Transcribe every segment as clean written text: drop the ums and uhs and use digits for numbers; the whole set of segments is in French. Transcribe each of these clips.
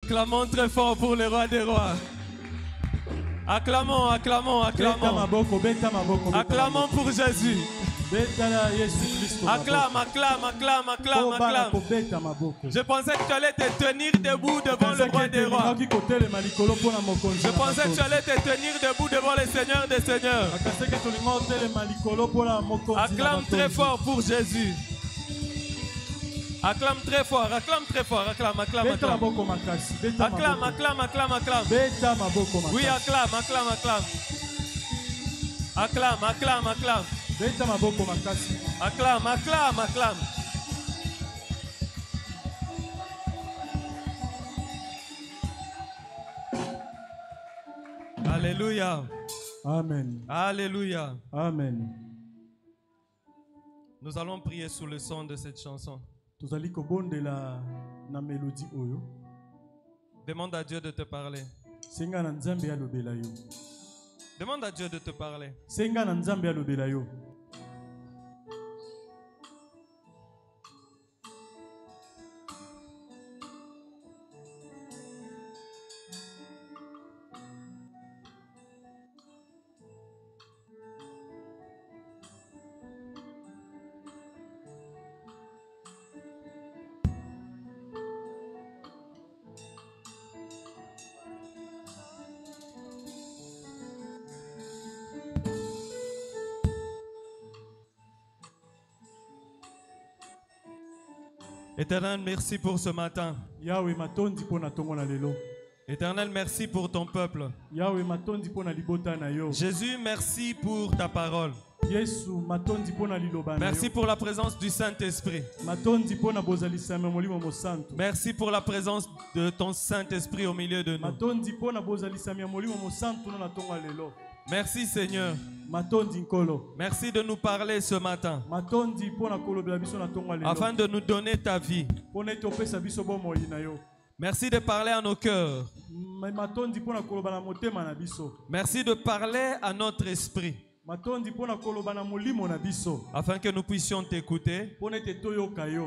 Acclamons très fort pour le roi des rois. Acclamons, acclamons, acclamons. Acclamons pour Jésus. Acclame, acclame, acclame, acclame, acclame. Je pensais que tu allais te tenir debout devant le roi des rois. Je pensais que tu allais te tenir debout devant le Seigneur des Seigneurs. Acclame très fort pour Jésus. Acclame très fort, acclame très fort, acclame, acclame, acclame. Acclame, acclame, acclame, acclame. Oui, acclame, acclame, acclame. Acclame, acclame, acclame. Acclame, acclame, acclame. Alléluia. Amen. Alléluia. Amen. Nous allons prier sous le son de cette chanson. Demande à Dieu de te parler. Demande à Dieu de te parler. Éternel, merci pour ce matin. Éternel, merci pour ton peuple. Jésus, merci pour ta parole. Merci pour la présence du Saint-Esprit. Merci pour la présence de ton Saint-Esprit au milieu de nous. Merci Seigneur. Merci de nous parler ce matin afin de nous donner ta vie. Merci de parler à nos cœurs. Merci de parler à notre esprit afin que nous puissions t'écouter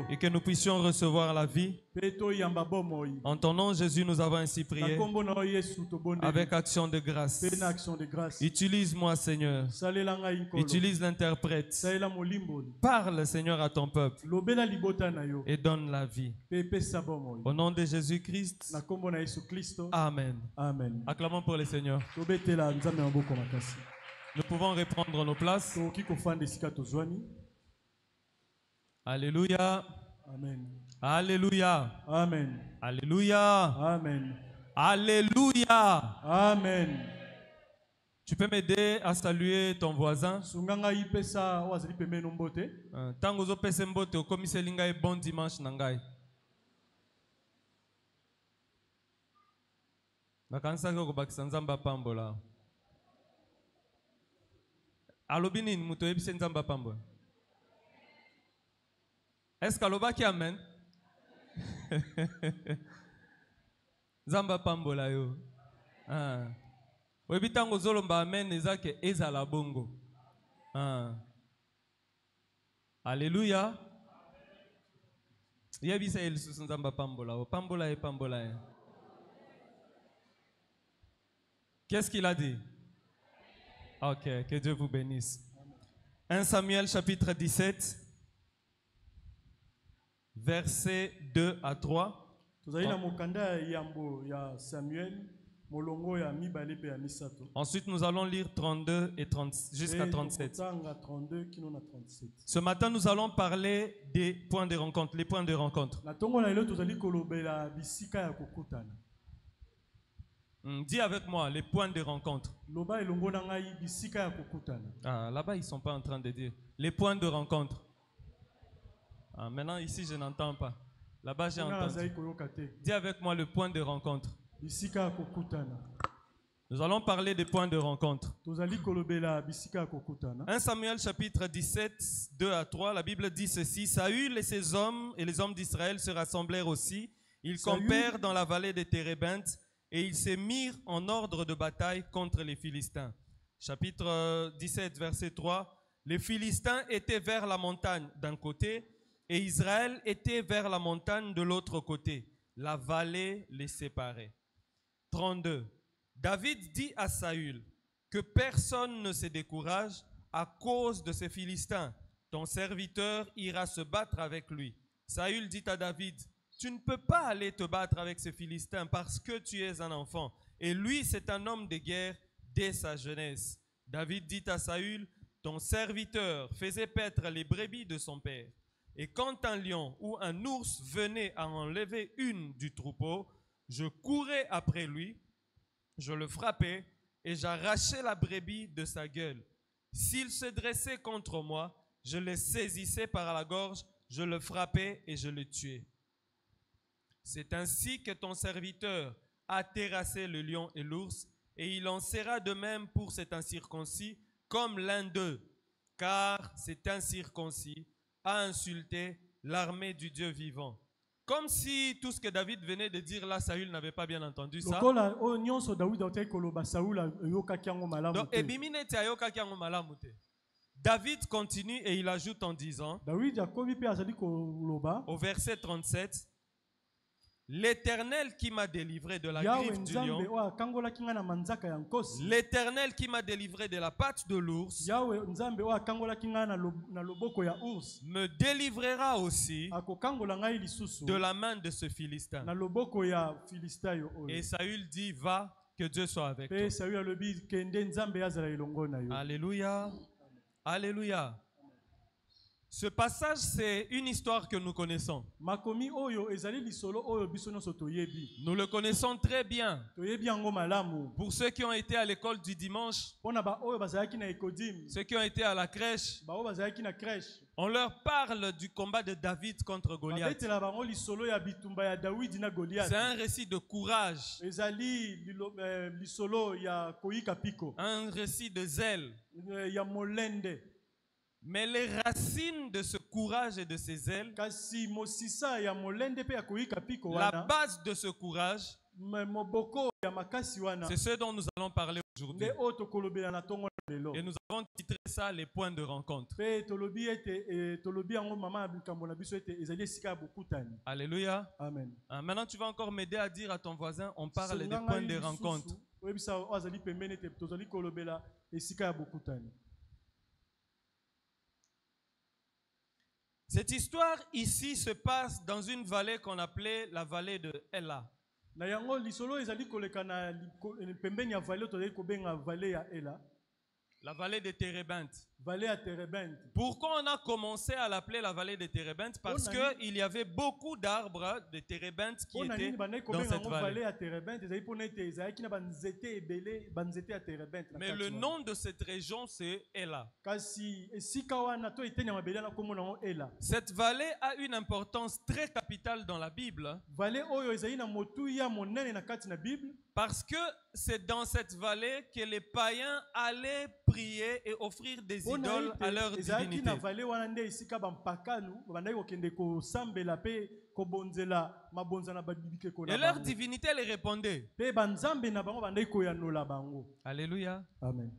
et que nous puissions recevoir la vie. En ton nom, Jésus, nous avons ainsi prié avec action de grâce. Utilise-moi, Seigneur. Utilise l'interprète. Parle, Seigneur, à ton peuple et donne la vie. Au nom de Jésus-Christ. Amen. Amen. Acclamons pour le Seigneur. Nous pouvons reprendre nos places. Alléluia. Amen. Alléluia. Amen. Alléluia. Amen. Alléluia. Amen. Tu peux m'aider à saluer ton voisin? Tango zo pese mbote okomiseli ngai bon dimanche na ngai. Nakanisaki okobakisa Nzambe apambola. Alobi nini muto yebise Nzambe apambola? Est-ce qu'alobaki amen? Nzambe apambola yo. Webi tango zolomba amen ezake ezala bongo. Alléluia. Yebisa elisusu Nzambe apambola. Pambola e pambola e. Qu'est-ce qu'il a dit? Ok, que Dieu vous bénisse. 1 Samuel chapitre 17, versets 2 à 3. Ensuite, nous allons lire 32 et 30, jusqu'à 37. Ce matin, nous allons parler des points de rencontre, les points de rencontre. Dis avec moi, les points de rencontre. Ah, là-bas, ils ne sont pas en train de dire. Les points de rencontre. Ah, maintenant, ici, je n'entends pas. Là-bas, j'ai entendu. Dis avec moi, le point de rencontre. Nous allons parler des points de rencontre. 1 Samuel chapitre 17, 2 à 3, la Bible dit ceci. Saül et ses hommes et les hommes d'Israël se rassemblèrent aussi. Ils campèrent dans la vallée des Térébintes. Et ils se mirent en ordre de bataille contre les Philistins. Chapitre 17, verset 3. Les Philistins étaient vers la montagne d'un côté et Israël était vers la montagne de l'autre côté. la vallée les séparait. 32. David dit à Saül que personne ne se décourage à cause de ces Philistins. Ton serviteur ira se battre avec lui. Saül dit à David, tu ne peux pas aller te battre avec ces Philistins parce que tu es un enfant. Et lui, c'est un homme de guerre dès sa jeunesse. David dit à Saül, ton serviteur faisait paître les brebis de son père. Et quand un lion ou un ours venait à enlever une du troupeau, je courais après lui, je le frappais et j'arrachais la brebis de sa gueule. S'il se dressait contre moi, je le saisissais par la gorge, je le frappais et je le tuais. C'est ainsi que ton serviteur a terrassé le lion et l'ours, et il en sera de même pour cet incirconcis, comme l'un d'eux, car cet incirconcis a insulté l'armée du Dieu vivant. Comme si tout ce que David venait de dire là, Saül n'avait pas bien entendu ça. Donc, David continue et il ajoute en disant, au verset 37, l'Éternel qui m'a délivré de la griffe du lion, l'Éternel qui m'a délivré de la patte de l'ours, me délivrera aussi de la main de ce Philistin. Et Saül dit, va, que Dieu soit avec toi. Alléluia. Alléluia. Ce passage, c'est une histoire que nous connaissons. Nous le connaissons très bien. Pour ceux qui ont été à l'école du dimanche, ceux qui ont été à la crèche, on leur parle du combat de David contre Goliath. C'est un récit de courage, un récit de zèle. Mais les racines de ce courage et de ces ailes, la base de ce courage, c'est ce dont nous allons parler aujourd'hui. Et nous avons titré ça les points de rencontre. Alléluia. Amen. Maintenant, tu vas encore m'aider à dire à ton voisin, on parle des points de rencontre. Cette histoire ici se passe dans une vallée qu'on appelait la vallée de Ela. La vallée de Térébinthe. Pourquoi on a commencé à l'appeler la vallée de Térébinthe? Parce qu'il y avait beaucoup d'arbres de Térébinthe qui étaient dans cette vallée. Mais le nom de cette région, c'est Ela. Cette vallée a une importance très capitale dans la Bible. Parce que c'est dans cette vallée que les païens allaient prier et offrir des idoles à leur divinité. Et leur divinité les répondait. Alléluia. Amen.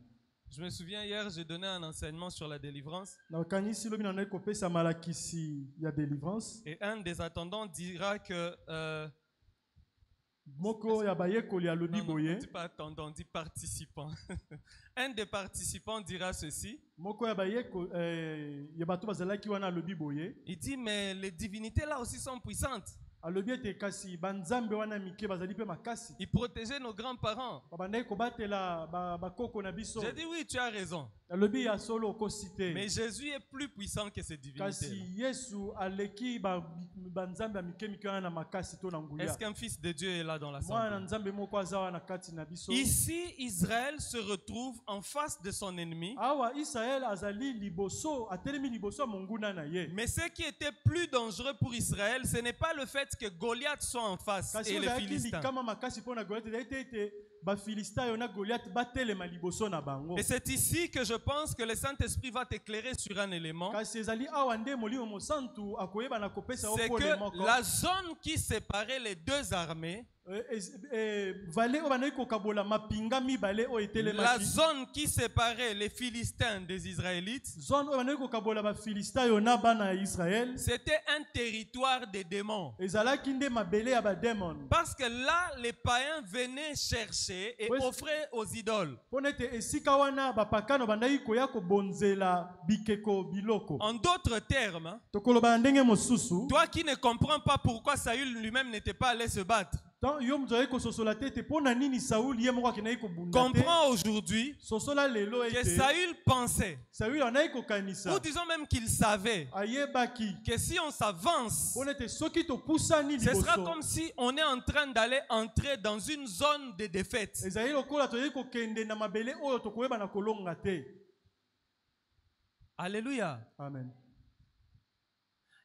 Je me souviens hier, j'ai donné un enseignement sur la délivrance. Et un des attendants dira que... non, dis pas attendant, dis participant. Un des participants dira ceci. Il dit, mais les divinités là aussi sont puissantes. Ils protégeaient nos grands-parents. J'ai dit oui, tu as raison. Mais Jésus est plus puissant que ces divinités. Est-ce qu'un fils de Dieu est là dans l'assemblée? Ici, Israël se retrouve en face de son ennemi. Mais ce qui était plus dangereux pour Israël, ce n'est pas le fait que Goliath soit en face et les Philistins. Et c'est ici que je pense que le Saint-Esprit va t'éclairer sur un élément. C'est que la zone qui séparait les deux armées La zone qui séparait les Philistins des Israélites, c'était un territoire des démons. Parce que là, les païens venaient chercher et offraient aux idoles. En d'autres termes, toi qui ne comprends pas pourquoi Saül lui-même n'était pas allé se battre, comprends aujourd'hui que Saül pensait, ou disons même qu'il savait, que si on s'avance, ce sera comme si on est en train d'aller entrer dans une zone de défaite. Alléluia. Amen.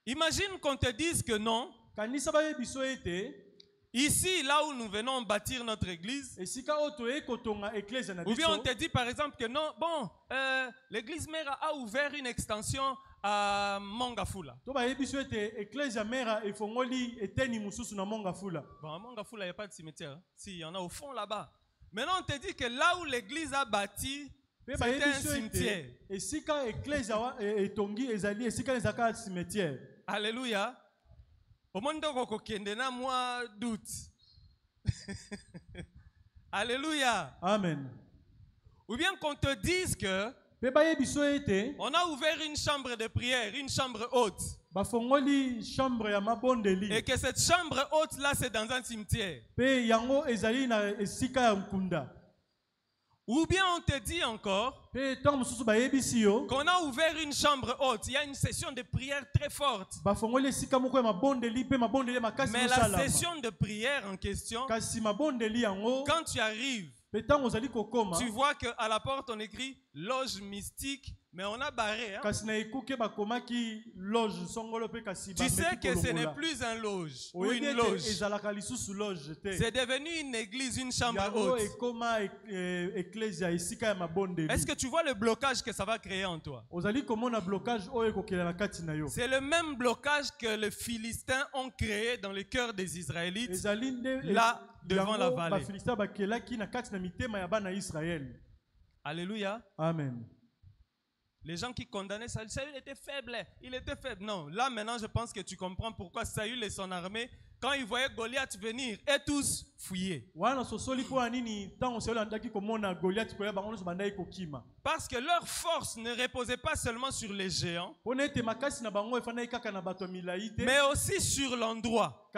Imagine qu'on te dise que non. Ici, là où nous venons bâtir notre église, ou bien on te dit par exemple que non, bon, l'église mère a ouvert une extension à Mongafula. Bon, à Mongafula, il n'y a pas de cimetière. Si, il y en a au fond là-bas. Maintenant, on te dit que là où l'église a bâti, c'était un cimetière. Alléluia. Au monde de moi doute. Alléluia. Amen. Ou bien qu'on te dise que on a ouvert une chambre de prière, une chambre haute. Et que cette chambre haute là, c'est dans un cimetière. Ou bien on te dit encore qu'on a ouvert une chambre haute. Il y a une session de prière très forte. Mais la session de prière en question, quand tu arrives, tu vois qu'à la porte on écrit loge mystique, mais on a barré. Hein? Tu sais que ce n'est plus un loge ou une loge. C'est devenu une église, une chambre haute. Est-ce que tu vois le blocage que ça va créer en toi? C'est le même blocage que les Philistins ont créé dans le cœur des Israélites, là devant la vallée. Alléluia. Amen. Les gens qui condamnaient Saül, Saül était faible, il était faible. Non, là maintenant je pense que tu comprends pourquoi Saül et son armée, quand ils voyaient Goliath venir, et tous fuyaient. Parce que leur force ne reposait pas seulement sur les géants, mais aussi sur l'endroit.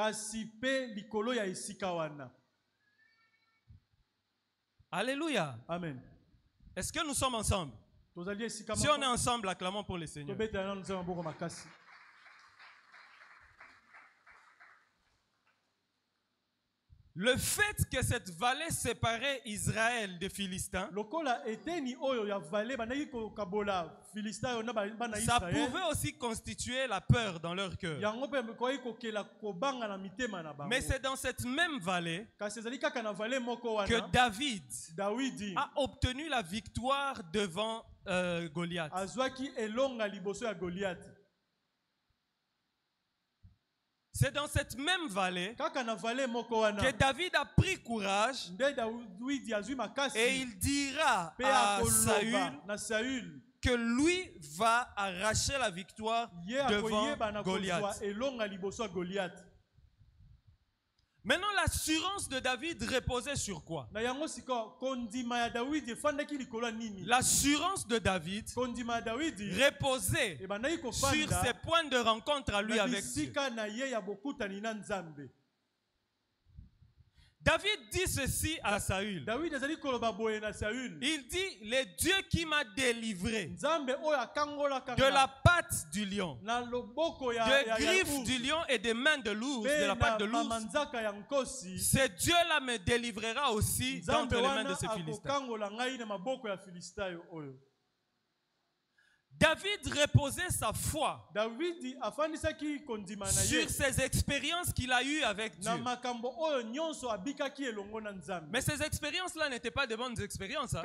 Alléluia. Amen. Est-ce que nous sommes ensemble? Si on est ensemble, acclamons pour le Seigneur. Le fait que cette vallée séparait Israël des Philistins, ça pouvait aussi constituer la peur dans leur cœur. Mais c'est dans cette même vallée que David a obtenu la victoire devant Goliath. C'est dans cette même vallée que David a pris courage et il dira à Saül que lui va arracher la victoire devant Goliath. Maintenant, l'assurance de David reposait sur quoi? L'assurance de David reposait sur ses points de rencontre à lui avec Dieu. David dit ceci à Saül. Il dit, le Dieu qui m'a délivré de la patte du lion, de griffes du lion et des mains de l'ours, de la patte de l'ours, ce Dieu-là me délivrera aussi d'entre les mains de ces Philistins. David reposait sa foi sur ces expériences qu'il a eues avec Dieu. Mais ces expériences-là n'étaient pas de bonnes expériences. Hein?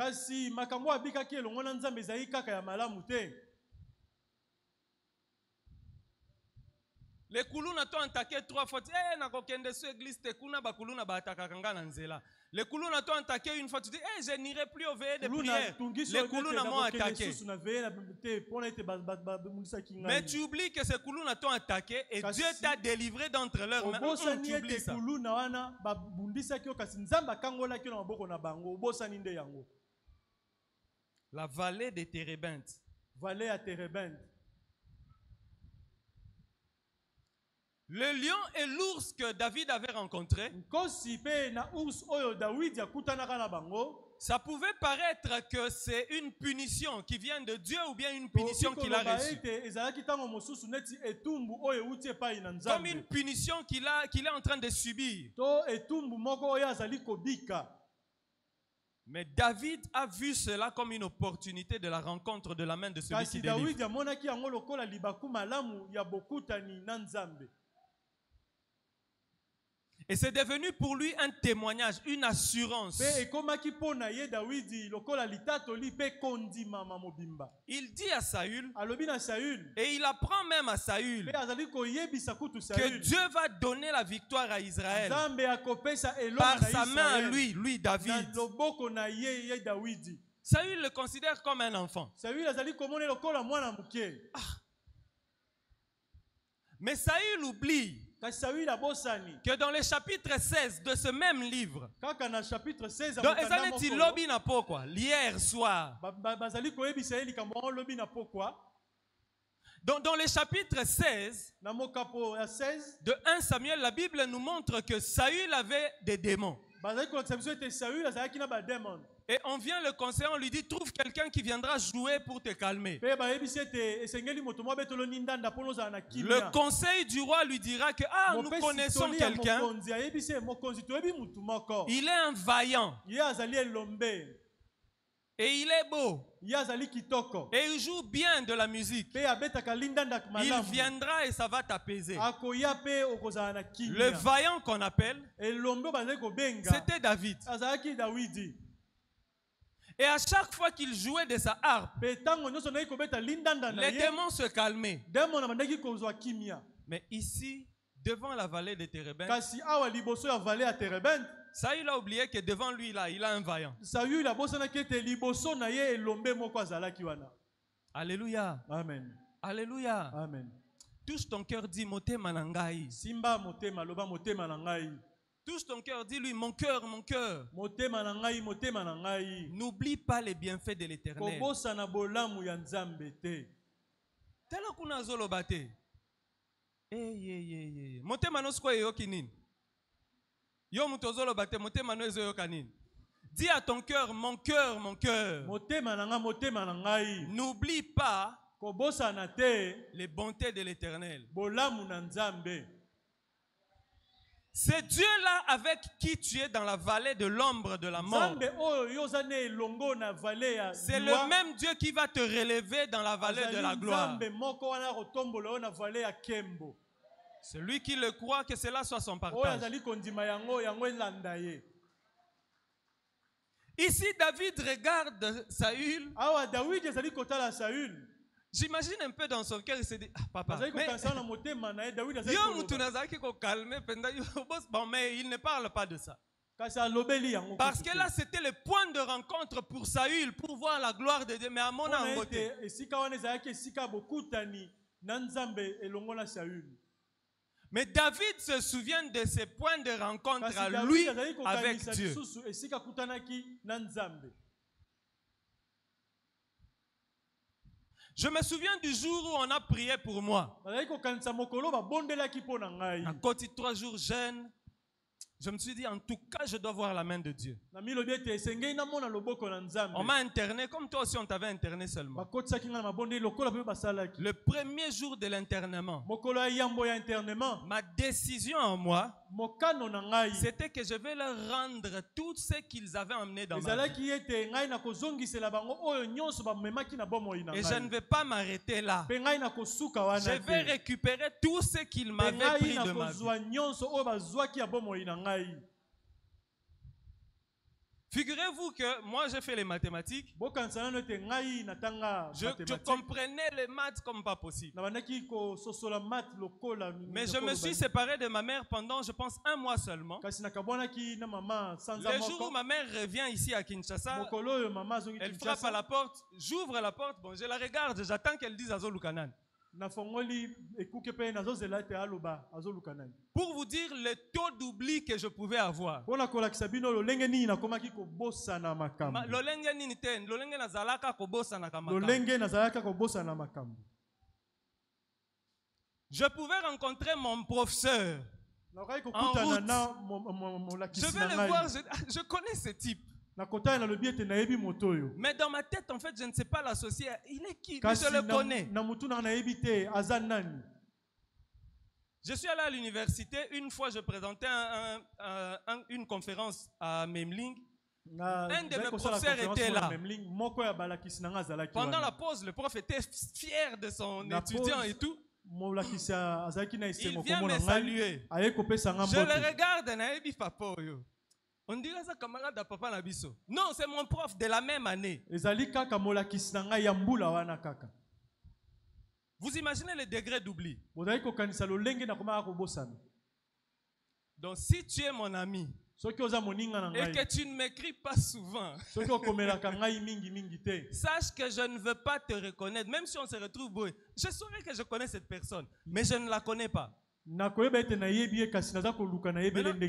Les kuluna to attaqué 3 fois. Eh, na kokende su église te kuna ba kuluna ba atakakanga na nzela. Les kuluna to attaqué une fois. Tu dis, eh, je n'irai plus au veillées de prière. Les kuluna m'ont attaqué. Mais tu oublies que ces kuluna t'ont attaqué et Dieu t'a délivré d'entre leurs mains. Tu oublies ça. La vallée des Térébintes. Vallée à Térébintes. Le lion et l'ours que David avait rencontrés, ça pouvait paraître que c'est une punition qui vient de Dieu ou bien une punition qu'il a reçue. Comme une punition qu'il est en train de subir. Mais David a vu cela comme une opportunité de la rencontre de la main de celui qui délivre. Et c'est devenu pour lui un témoignage, une assurance. Il dit à Saül, et il apprend même à Saül, que Dieu va donner la victoire à Israël par sa main à lui David. Saül le considère comme un enfant. Mais Saül oublie que dans le chapitre 16 de ce même livre, l'hier soir, dans le chapitre 16 de 1 Samuel, la Bible nous montre que Saül avait des démons. Et on vient le conseiller, on lui dit, trouve quelqu'un qui viendra jouer pour te calmer. Le conseil du roi lui dira que, nous connaissons quelqu'un. Il est un vaillant. Et il est beau. Et il joue bien de la musique. Il viendra et ça va t'apaiser. Le vaillant qu'on appelle, c'était David. Et à chaque fois qu'il jouait de sa harpe, les démons se calmaient. Mais ici, devant la vallée de Térébintes, Saül a oublié que devant lui, là, il a un vaillant. Alléluia. Amen. Alléluia. Amen. Touche ton cœur, dis motema nangai. Simba motema, loba motema nangai. Touche ton cœur, dis-lui, mon cœur, mon cœur. Motema nangai, motema nangai. N'oublie pas les bienfaits de l'Éternel. Kobosa na bolamu ya Nzambe te. Telo kuna zolo bate. Motema no skwa yo kinini. Yo mutozolo bate, motema no ezo yo kanini. Dis à ton cœur, mon cœur, mon cœur. Motema nanga, motema nangai. N'oublie pas kobosa na te les bontés de l'Éternel. Bolamu na Nzambe. C'est Dieu-là avec qui tu es dans la vallée de l'ombre de la mort. C'est le même Dieu qui va te relever dans la vallée de la gloire. Celui qui le croit, que cela soit son partage. Ici, David regarde Saül. J'imagine un peu dans son cœur, il se dit, papa, mais il ne parle pas de ça. Parce que là, c'était le point de rencontre pour Saül, pour voir la gloire de Dieu. Mais à mon côté, mais David se souvient de ces points de rencontre à lui avec Dieu. Je me souviens du jour où on a prié pour moi. À côté de 3 jours jeûne, je me suis dit, en tout cas, je dois voir la main de Dieu. On m'a interné, comme toi aussi on t'avait interné seulement. Le premier jour de l'internement, ma décision en moi, c'était que je vais leur rendre tout ce qu'ils avaient emmené dans ma vie. Et je ne vais pas m'arrêter là. Je vais récupérer tout ce qu'ils m'avaient pris de ma vie. Figurez-vous que moi j'ai fait les mathématiques. Je comprenais les maths comme pas possible. Mais je me suis séparé de ma mère pendant, je pense, 1 mois seulement. Le jour où ma mère revient ici à Kinshasa, elle frappe à la porte, j'ouvre la porte, bon, je la regarde, j'attends qu'elle dise Azo Lukanan. Pour vous dire le taux d'oubli que je pouvais avoir. Je pouvais rencontrer mon professeur en route. Je vais le voir, je connais ce type. Mais dans ma tête, en fait, je ne sais pas l'associer. Il est qui? Mais je le connais. Je suis allé à l'université. Une fois, je présentais une conférence à Memling. Un de mes professeurs était là. Pendant la pause, le prof était fier de son étudiant et tout. Il vient me saluer. Je le regarde. On dirait ça camarade à papa Nabiso. Non, c'est mon prof de la même année. Vous imaginez le degré d'oubli. Donc si tu es mon ami et que tu ne m'écris pas souvent, sache que je ne veux pas te reconnaître. Même si on se retrouve, je saurais que je connais cette personne, mais je ne la connais pas.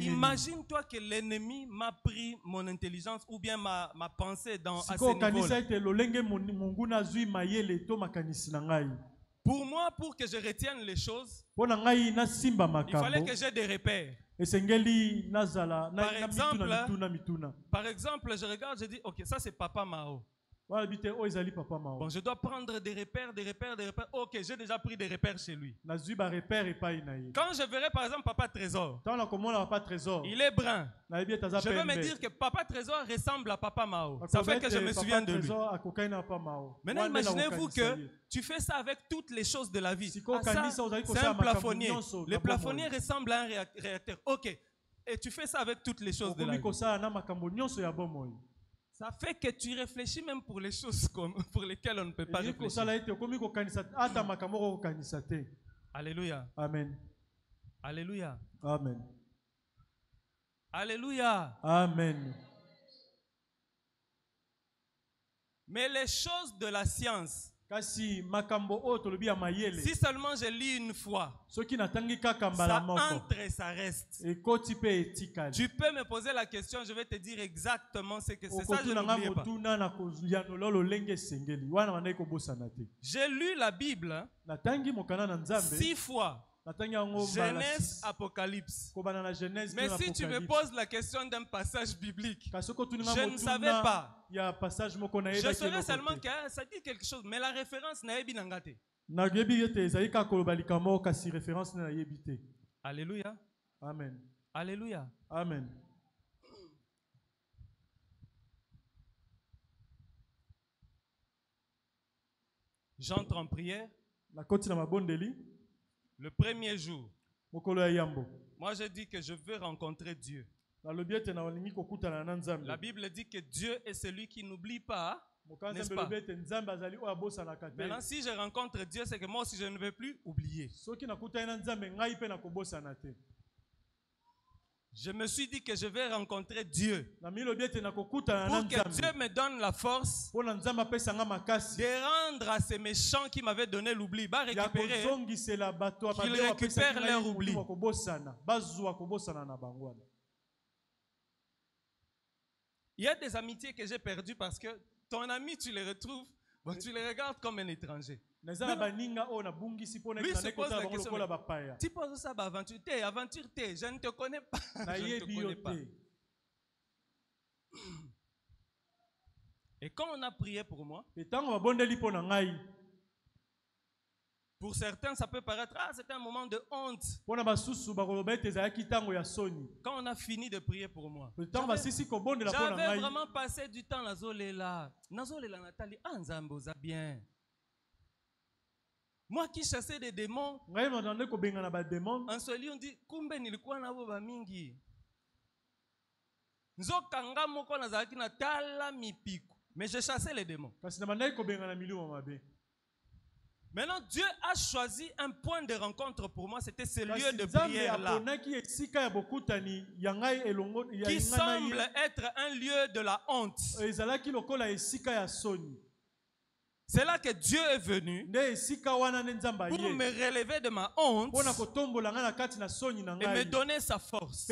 Imagine-toi que l'ennemi m'a pris mon intelligence ou bien ma pensée à ce niveau-là. Pour moi, pour que je retienne les choses, il fallait que j'ai des repères. Par exemple, je regarde, je dis, ok, ça c'est Papa Mao. Bon, je dois prendre des repères. Ok, j'ai déjà pris des repères chez lui. Quand je verrai par exemple Papa Trésor, il est brun. Je veux me dire que Papa Trésor ressemble à Papa Mao. Ça fait que je me souviens de lui. Maintenant, imaginez-vous que tu fais ça avec toutes les choses de la vie. Ah, c'est un plafonnier. Le plafonnier ressemble à un réacteur. Ok. Et tu fais ça avec toutes les choses de la vie. Ça fait que tu réfléchis même pour les choses pour lesquelles on ne peut pas réfléchir. Alléluia. Amen. Alléluia. Amen. Alléluia. Amen. Mais les choses de la science, si seulement je lis une fois, ça entre et ça reste. Tu peux me poser la question, je vais te dire exactement ce que c'est. Ça, je n'oublie pas. J'ai lu la Bible 6 fois. Genèse, Apocalypse. Mais si tu me poses la question d'un passage biblique, je ne savais pas. Je saurais seulement que ça dit quelque chose, mais la référence n'est pas nangate. Alléluia. Amen. Alléluia. Amen. J'entre en prière. Le premier jour, moi je dis que je veux rencontrer Dieu. La Bible dit que Dieu est celui qui n'oublie pas, n'est-ce pas? Maintenant, si je rencontre Dieu, c'est que moi aussi je ne vais plus oublier. Je me suis dit que je vais rencontrer Dieu pour que Dieu me donne la force de rendre à ces méchants qui m'avaient donné l'oubli, qu'ils récupèrent leur oubli. Il y a des amitiés que j'ai perdues parce que ton ami, tu les retrouves, bon, tu les regardes comme un étranger. Lui se pose la question, tu poses ça, aventure, je ne te connais pas. Je ne te connais pas. Et quand on a prié pour moi, pour certains, ça peut paraître, c'est un moment de honte. Quand on a fini de prier pour moi, j'avais vraiment passé du temps à Zolela. Nazolela Nathalie, Nzambo, ça bien. Moi qui chassais des démons, en Swahili on dit, kumbe nilikuwa nabo ba mingi. Mais je chassais les démons. Maintenant, Dieu a choisi un point de rencontre pour moi, c'était ce lieu de prière-là, qui semble être un lieu de la honte. C'est là que Dieu est venu pour me relever de ma honte et me donner sa force.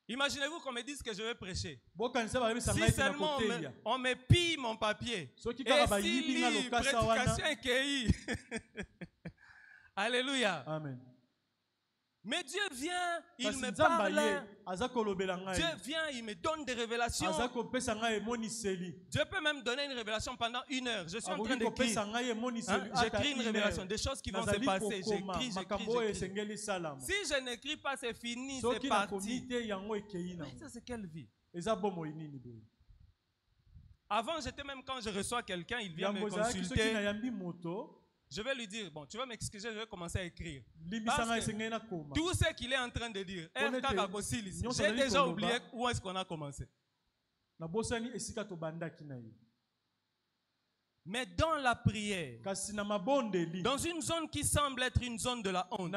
Imaginez-vous qu'on me dise que je vais prêcher. Si seulement on me pille mon papier. Et si lit prédication écrite. Alléluia. Amen. Mais Dieu vient, il me parle. Dieu vient, il me donne des révélations. Dieu peut même donner une révélation pendant 1 heure. Je suis en train d'écrire. J'écris une révélation, des choses qui vont se passer. J'écris. Si je n'écris pas, c'est fini, c'est parti. Mais ça, c'est quelle vie? Avant, j'étais même quand je reçois quelqu'un, il vient me consulter. Je vais lui dire, bon, tu vas m'excuser, je vais commencer à écrire. Parce que tout ce qu'il est en train de dire, j'ai déjà oublié où est-ce qu'on a commencé. Mais dans la prière, dans une zone qui semble être une zone de la honte,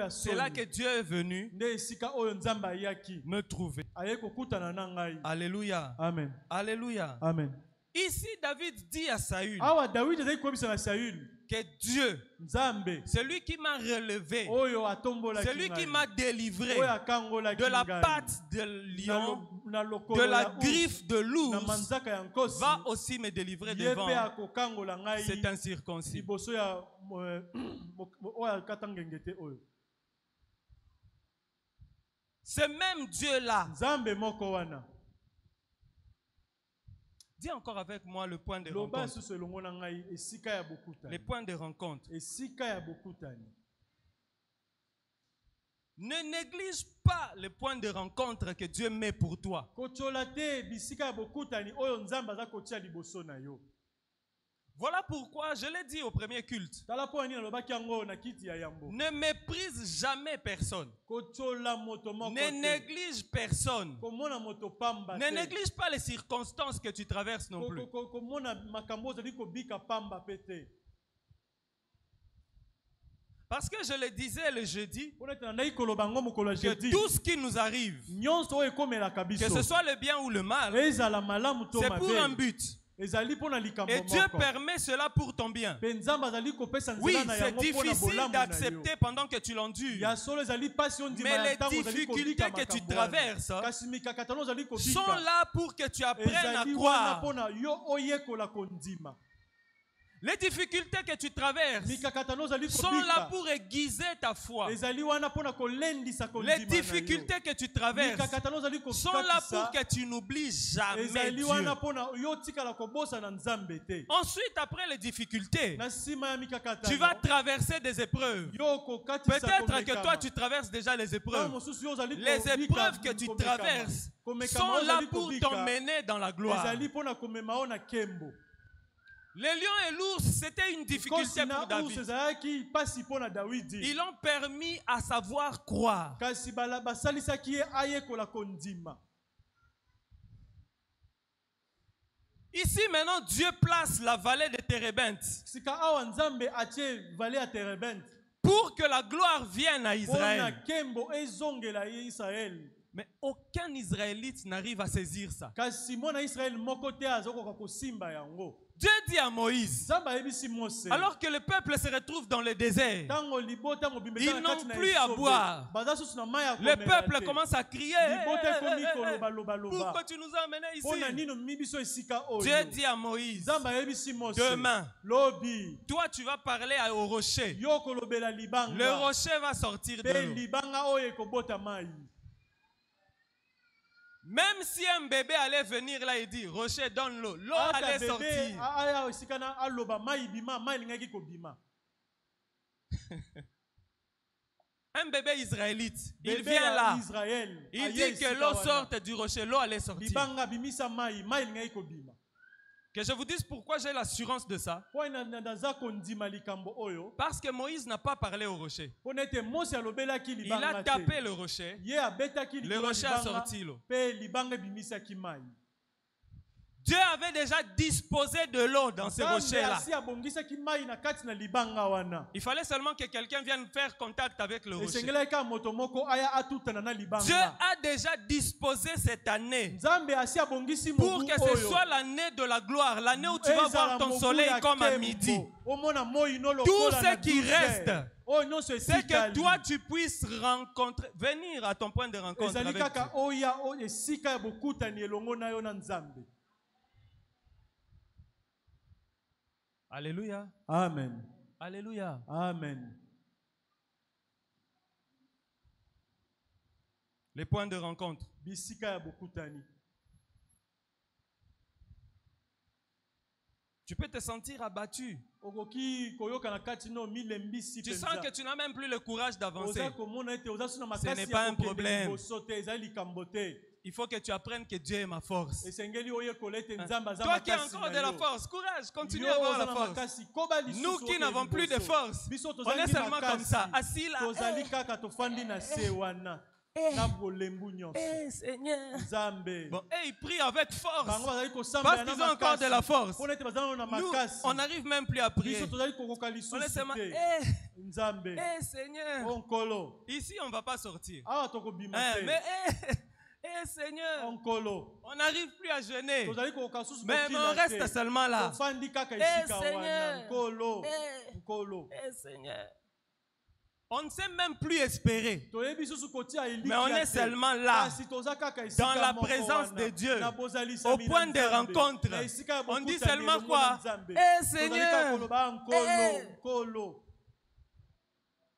c'est là que Dieu est venu me trouver. Alléluia. Amen. Alléluia. Amen. Ici, David dit à Saül que Dieu, c'est lui qui m'a relevé, c'est lui qui m'a délivré de la patte de lion, de la griffe de l'ours, va aussi me délivrer devant cet incirconcis. Ce même Dieu-là, dis encore avec moi le point de rencontre. Les points de rencontre. Ne néglige pas les points de rencontre que Dieu met pour toi. Voilà pourquoi je l'ai dit au premier culte. Ne méprise jamais personne. Ne néglige personne. Ne néglige pas les circonstances que tu traverses non plus. Parce que je le disais le jeudi, que tout ce qui nous arrive, que ce soit le bien ou le mal, c'est pour un but. Et Dieu permet cela pour ton bien. Oui, c'est difficile d'accepter pendant que tu l'endures. Mais les difficultés que tu traverses sont là pour que tu apprennes à croire. Les difficultés que tu traverses sont là pour aiguiser ta foi. Les difficultés que tu traverses sont là pour que tu n'oublies jamais Dieu. Ensuite, après les difficultés, tu vas traverser des épreuves. Peut-être que toi, tu traverses déjà les épreuves. Les épreuves que tu traverses sont là pour t'emmener dans la gloire. Les lions et l'ours, c'était une difficulté pour David. Ils l'ont permis à savoir croire. Ici maintenant, Dieu place la vallée de Térébenthe pour que la gloire vienne à Israël. Mais aucun Israélite n'arrive à saisir ça. Dieu dit à Moïse, alors que le peuple se retrouve dans le désert, ils n'ont plus à boire. Le peuple commence à crier, pourquoi tu nous as amenés ici? Dieu dit à Moïse, demain, toi tu vas parler au rocher. Le rocher va sortir de l'eau. Même si un bébé allait venir là et dire, rocher donne l'eau, l'eau allait sortir. Un bébé israélite, il vient là, il dit que l'eau sorte du rocher, l'eau allait sortir. Que je vous dise pourquoi j'ai l'assurance de ça. Parce que Moïse n'a pas parlé au rocher. Il a tapé le rocher. Le rocher a sorti l'eau. Dieu avait déjà disposé de l'eau dans ce rocher-là. Il fallait seulement que quelqu'un vienne faire contact avec le rocher. Dieu a déjà disposé cette année pour que ce soit l'année de la gloire, l'année où tu vas voir ton soleil comme à midi. Tout ce qui reste, c'est que toi tu puisses venir à ton point de rencontre avec Dieu. Alléluia. Amen. Alléluia. Amen. Les points de rencontre. Tu peux te sentir abattu. Tu sens que tu n'as même plus le courage d'avancer. Ce n'est pas un problème. Il faut que tu apprennes que Dieu est ma force. Toi qui as encore de la force, courage, continue à avoir la force. Nous qui n'avons plus de force, on est seulement comme ça, assis là. Seigneur. Bon, ils prient avec force parce qu'ils ont encore de la force. Nous, on n'arrive même plus à prier. On est seulement Seigneur. Ici, on ne va pas sortir. Mais Seigneur, on n'arrive plus à jeûner. Mais on reste seulement là. Seigneur. Seigneur. On ne sait même plus espérer. Mais on est seulement là, dans la présence de Dieu, au point de rencontre. On dit seulement quoi? Seigneur.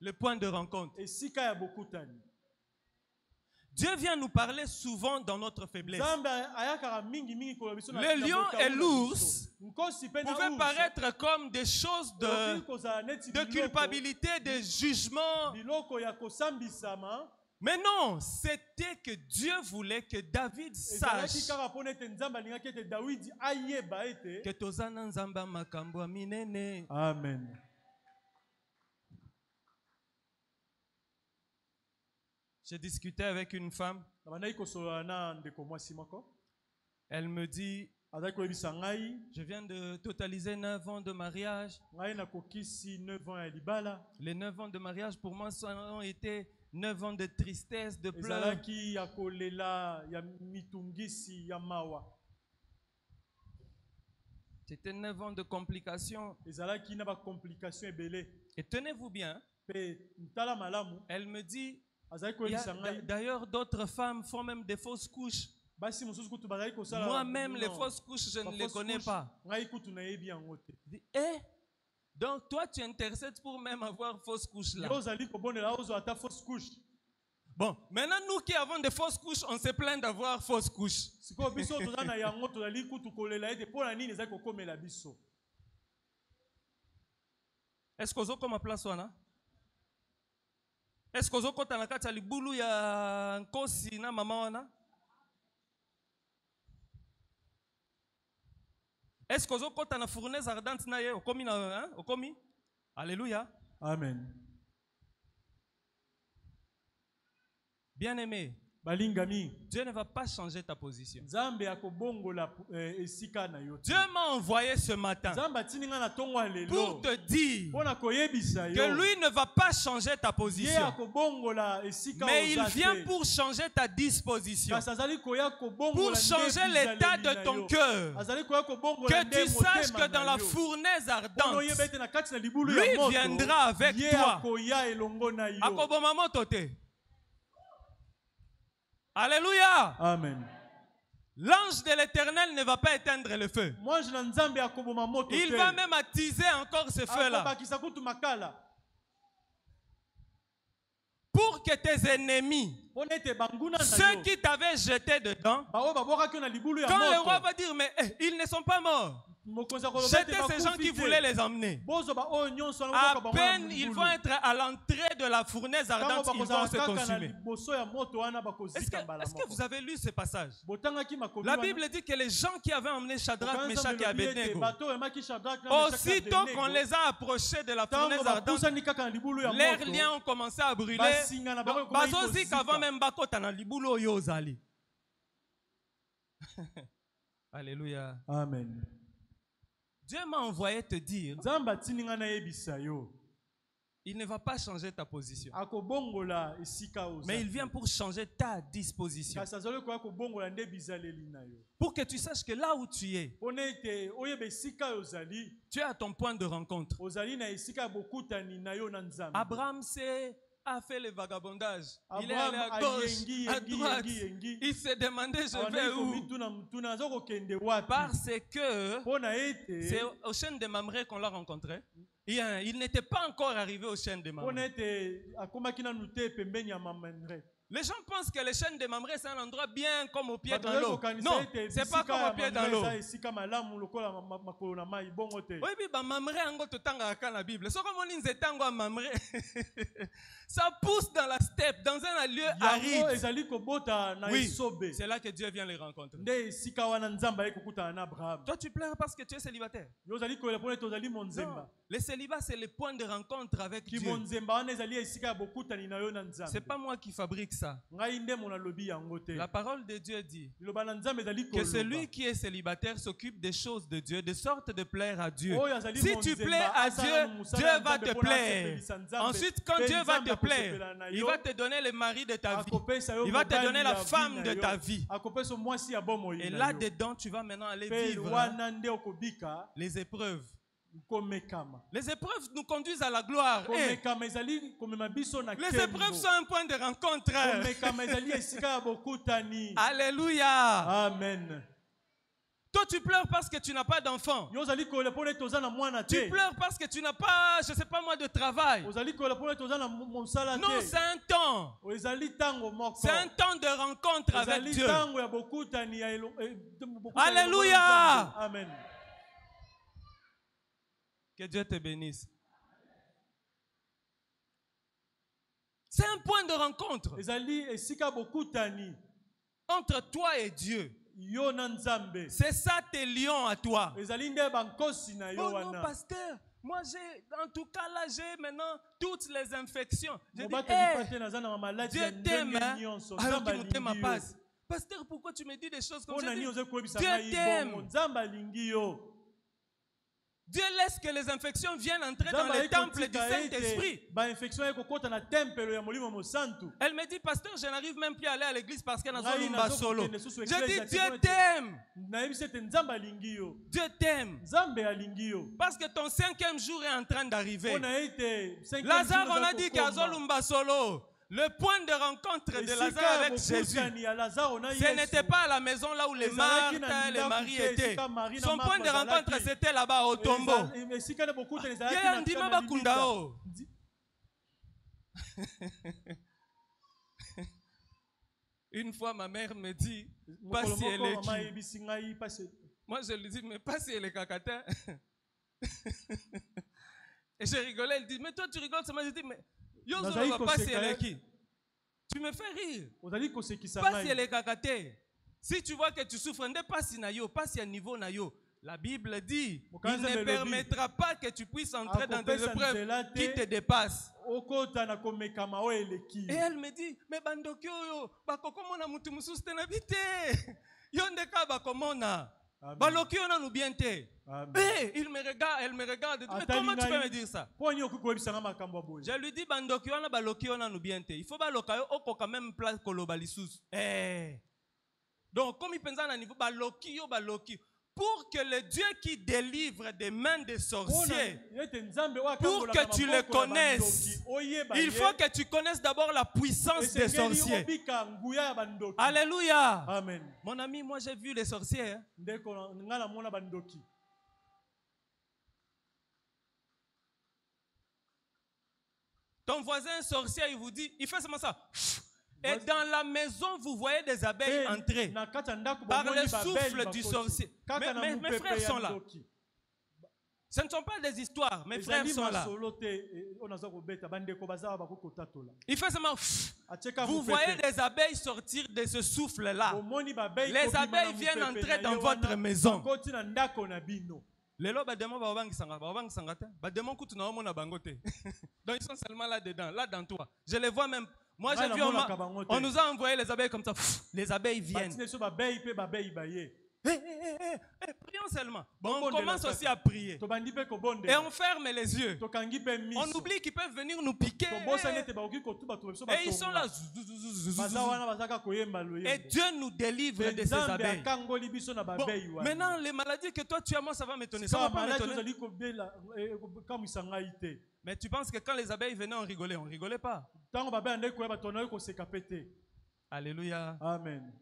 Le point de rencontre. Dieu vient nous parler souvent dans notre faiblesse. Le lion et l'ours pouvaient paraître comme des choses de culpabilité, de jugement. Mais non, c'était que Dieu voulait que David sache que tozana nzamba makambo minene. Amen. J'ai discuté avec une femme. Elle me dit, je viens de totaliser 9 ans de mariage. Les 9 ans de mariage pour moi ont été 9 ans de tristesse, de pleurs. C'était 9 ans de complications. Et tenez-vous bien, elle me dit, d'ailleurs, d'autres femmes font même des fausses couches. Moi-même, les fausses couches, je ne les connais pas. Donc, toi, tu intercèdes pour même avoir fausse couche là. Bon, maintenant, nous qui avons des fausses couches, on se plaint d'avoir fausse couche. Est-ce qu'on a comme place là? Est-ce que vous avez un libulu ya nkosi na mama wana? Est-ce que vous avez une fournaise ardente na ye okomi na okomi? Alléluia. Amen. Bien-aimé, Dieu ne va pas changer ta position. Dieu m'a envoyé ce matin pour te dire que lui ne va pas changer ta position, mais il vient pour changer ta disposition, pour changer l'état de ton cœur, que tu saches que dans la fournaise ardente, lui viendra avec toi. Alléluia. Amen. L'ange de l'Éternel ne va pas éteindre le feu. Il va même attiser encore ce feu-là. Pour que tes ennemis, ceux qui t'avaient jeté dedans, quand le roi va dire, mais ils ne sont pas morts. Jetez ces gens qui voulaient les emmener. À peine ils vont être à l'entrée de la fournaise ardente, ils vont se consumer. Est-ce que vous avez lu ce passage? La Bible dit que les gens qui avaient emmené Shadrach, Meshach et Abednego, aussitôt qu'on les a approchés de la fournaise ardente, leurs liens ont commencé à brûler. Bazozi qu'avant même bakota na libulu oyo ozali. Alléluia. Amen. Dieu m'a envoyé te dire, il ne va pas changer ta position, mais il vient pour changer ta disposition. Pour que tu saches que là où tu es, tu es à ton point de rencontre. Abraham a fait le vagabondage. Il est allé à gauche, à droite. Il s'est demandé je vais où? Parce que c'est au chêne de Mamré qu'on l'a rencontré. Il n'était pas encore arrivé au chêne de Mamré. Les gens pensent que le chêne de Mamré c'est un endroit bien comme au pied dans l'eau. Non, c'est pas comme au pied dans l'eau. Oui, mais Mamré ango totanga dans la Bible. C'est comme on dit Mamré. Ça pousse dans la steppe, dans un lieu aride. Oui, c'est là que Dieu vient les rencontrer. Toi, tu pleures parce que tu es célibataire. Non. Le célibat, c'est le point de rencontre avec Dieu. C'est pas moi qui fabrique ça. La parole de Dieu dit que celui qui est célibataire s'occupe des choses de Dieu, de sorte de plaire à Dieu. Si tu plais à Dieu, Dieu va te plaire. Ensuite, quand Dieu va te plaire, il va te donner le mari de ta vie. Il va te donner la femme de ta vie. Et là-dedans, tu vas maintenant aller vivre les épreuves. Les épreuves nous conduisent à la gloire. Les épreuves sont un point de rencontre. Alléluia. Amen. Toi, tu pleures parce que tu n'as pas d'enfant. Tu pleures parce que tu n'as pas, je ne sais pas moi, de travail. Non, c'est un temps. C'est un temps de rencontre avec Dieu. Alléluia. Amen. Que Dieu te bénisse. C'est un point de rencontre entre toi et Dieu. C'est ça tes lions à toi. Oh non, pasteur, moi en tout cas là j'ai maintenant toutes les infections. Je dis, Dieu t'aime, alors qu'il nous t'aime à passe. Pasteur, pourquoi tu me dis des choses comme ça? Dieu t'aime. Dieu laisse que les infections viennent entrer dans le temple du Saint-Esprit. Elle me dit, pasteur, je n'arrive même plus à aller à l'église parce qu'elle a un solo. Je dis, Dieu t'aime. Dieu t'aime. Parce que ton 5e jour est en train d'arriver. Lazare, on a dit qu'il y a un solo. Le point de rencontre de Lazare avec Jésus, ce n'était pas à la maison là où les Marthe et les Marie étaient. Son point de rencontre, c'était là-bas au tombeau. Une fois, ma mère me dit, pas si elle est qui. Moi, je lui dis, mais pas si elle est cacatin. Et je rigolais, elle dit, mais toi, tu rigoles, ça m'a dit, mais... Yo, pas si elle est qui? Tu me fais rire. Pas si elle est cacatée. Si tu vois que tu souffres, ne pas si nayo, pas si à niveau nayo. La Bible dit, il ne permettra pas que tu puisses entrer dans des épreuves qui te dépassent. Et elle me dit, mais bandoki yo, bakokomona mutu mususu tenabite. Yondeka bakomona. Baloki yo na nubiente. Il me regarde, elle me regarde. Mais comment tu peux me dire ça? Je lui dis, bandoki yo na baloki yo na nubiente. Il faut baloka yo oko quand même place kolobalisus. Donc comme il pense à niveau baloki yo baloki. Pour que le Dieu qui délivre des mains des sorciers, pour que tu le connaisses, il faut que tu connaisses d'abord la puissance des sorciers. Alléluia. Amen. Mon ami, moi j'ai vu les sorciers. Ton voisin sorcier, il vous dit, il fait seulement ça. Et dans la maison, vous voyez des abeilles entrer par le souffle du sorcier. Mes frères sont là. Ce ne sont pas des histoires. Mes frères sont là. Il fait seulement. Vous voyez des abeilles sortir de ce souffle-là. Les abeilles viennent entrer dans votre maison. Les lots, donc ils sont seulement là-dedans, là dans toi. Je les vois même. Moi, j'ai vu, on nous a envoyé les abeilles comme ça. Les abeilles viennent. Prions seulement. Bon, on commence aussi à prier. Et on ferme les yeux. On oublie qu'ils peuvent venir nous piquer. Et ils sont là. Et Dieu nous délivre de ces abeilles. Bon, maintenant, les maladies que toi tu as, moi ça va m'étonner. Ça va pas m'étonner. Mais tu penses que quand les abeilles venaient, on rigolait. On rigolait pas. Alléluia. Amen.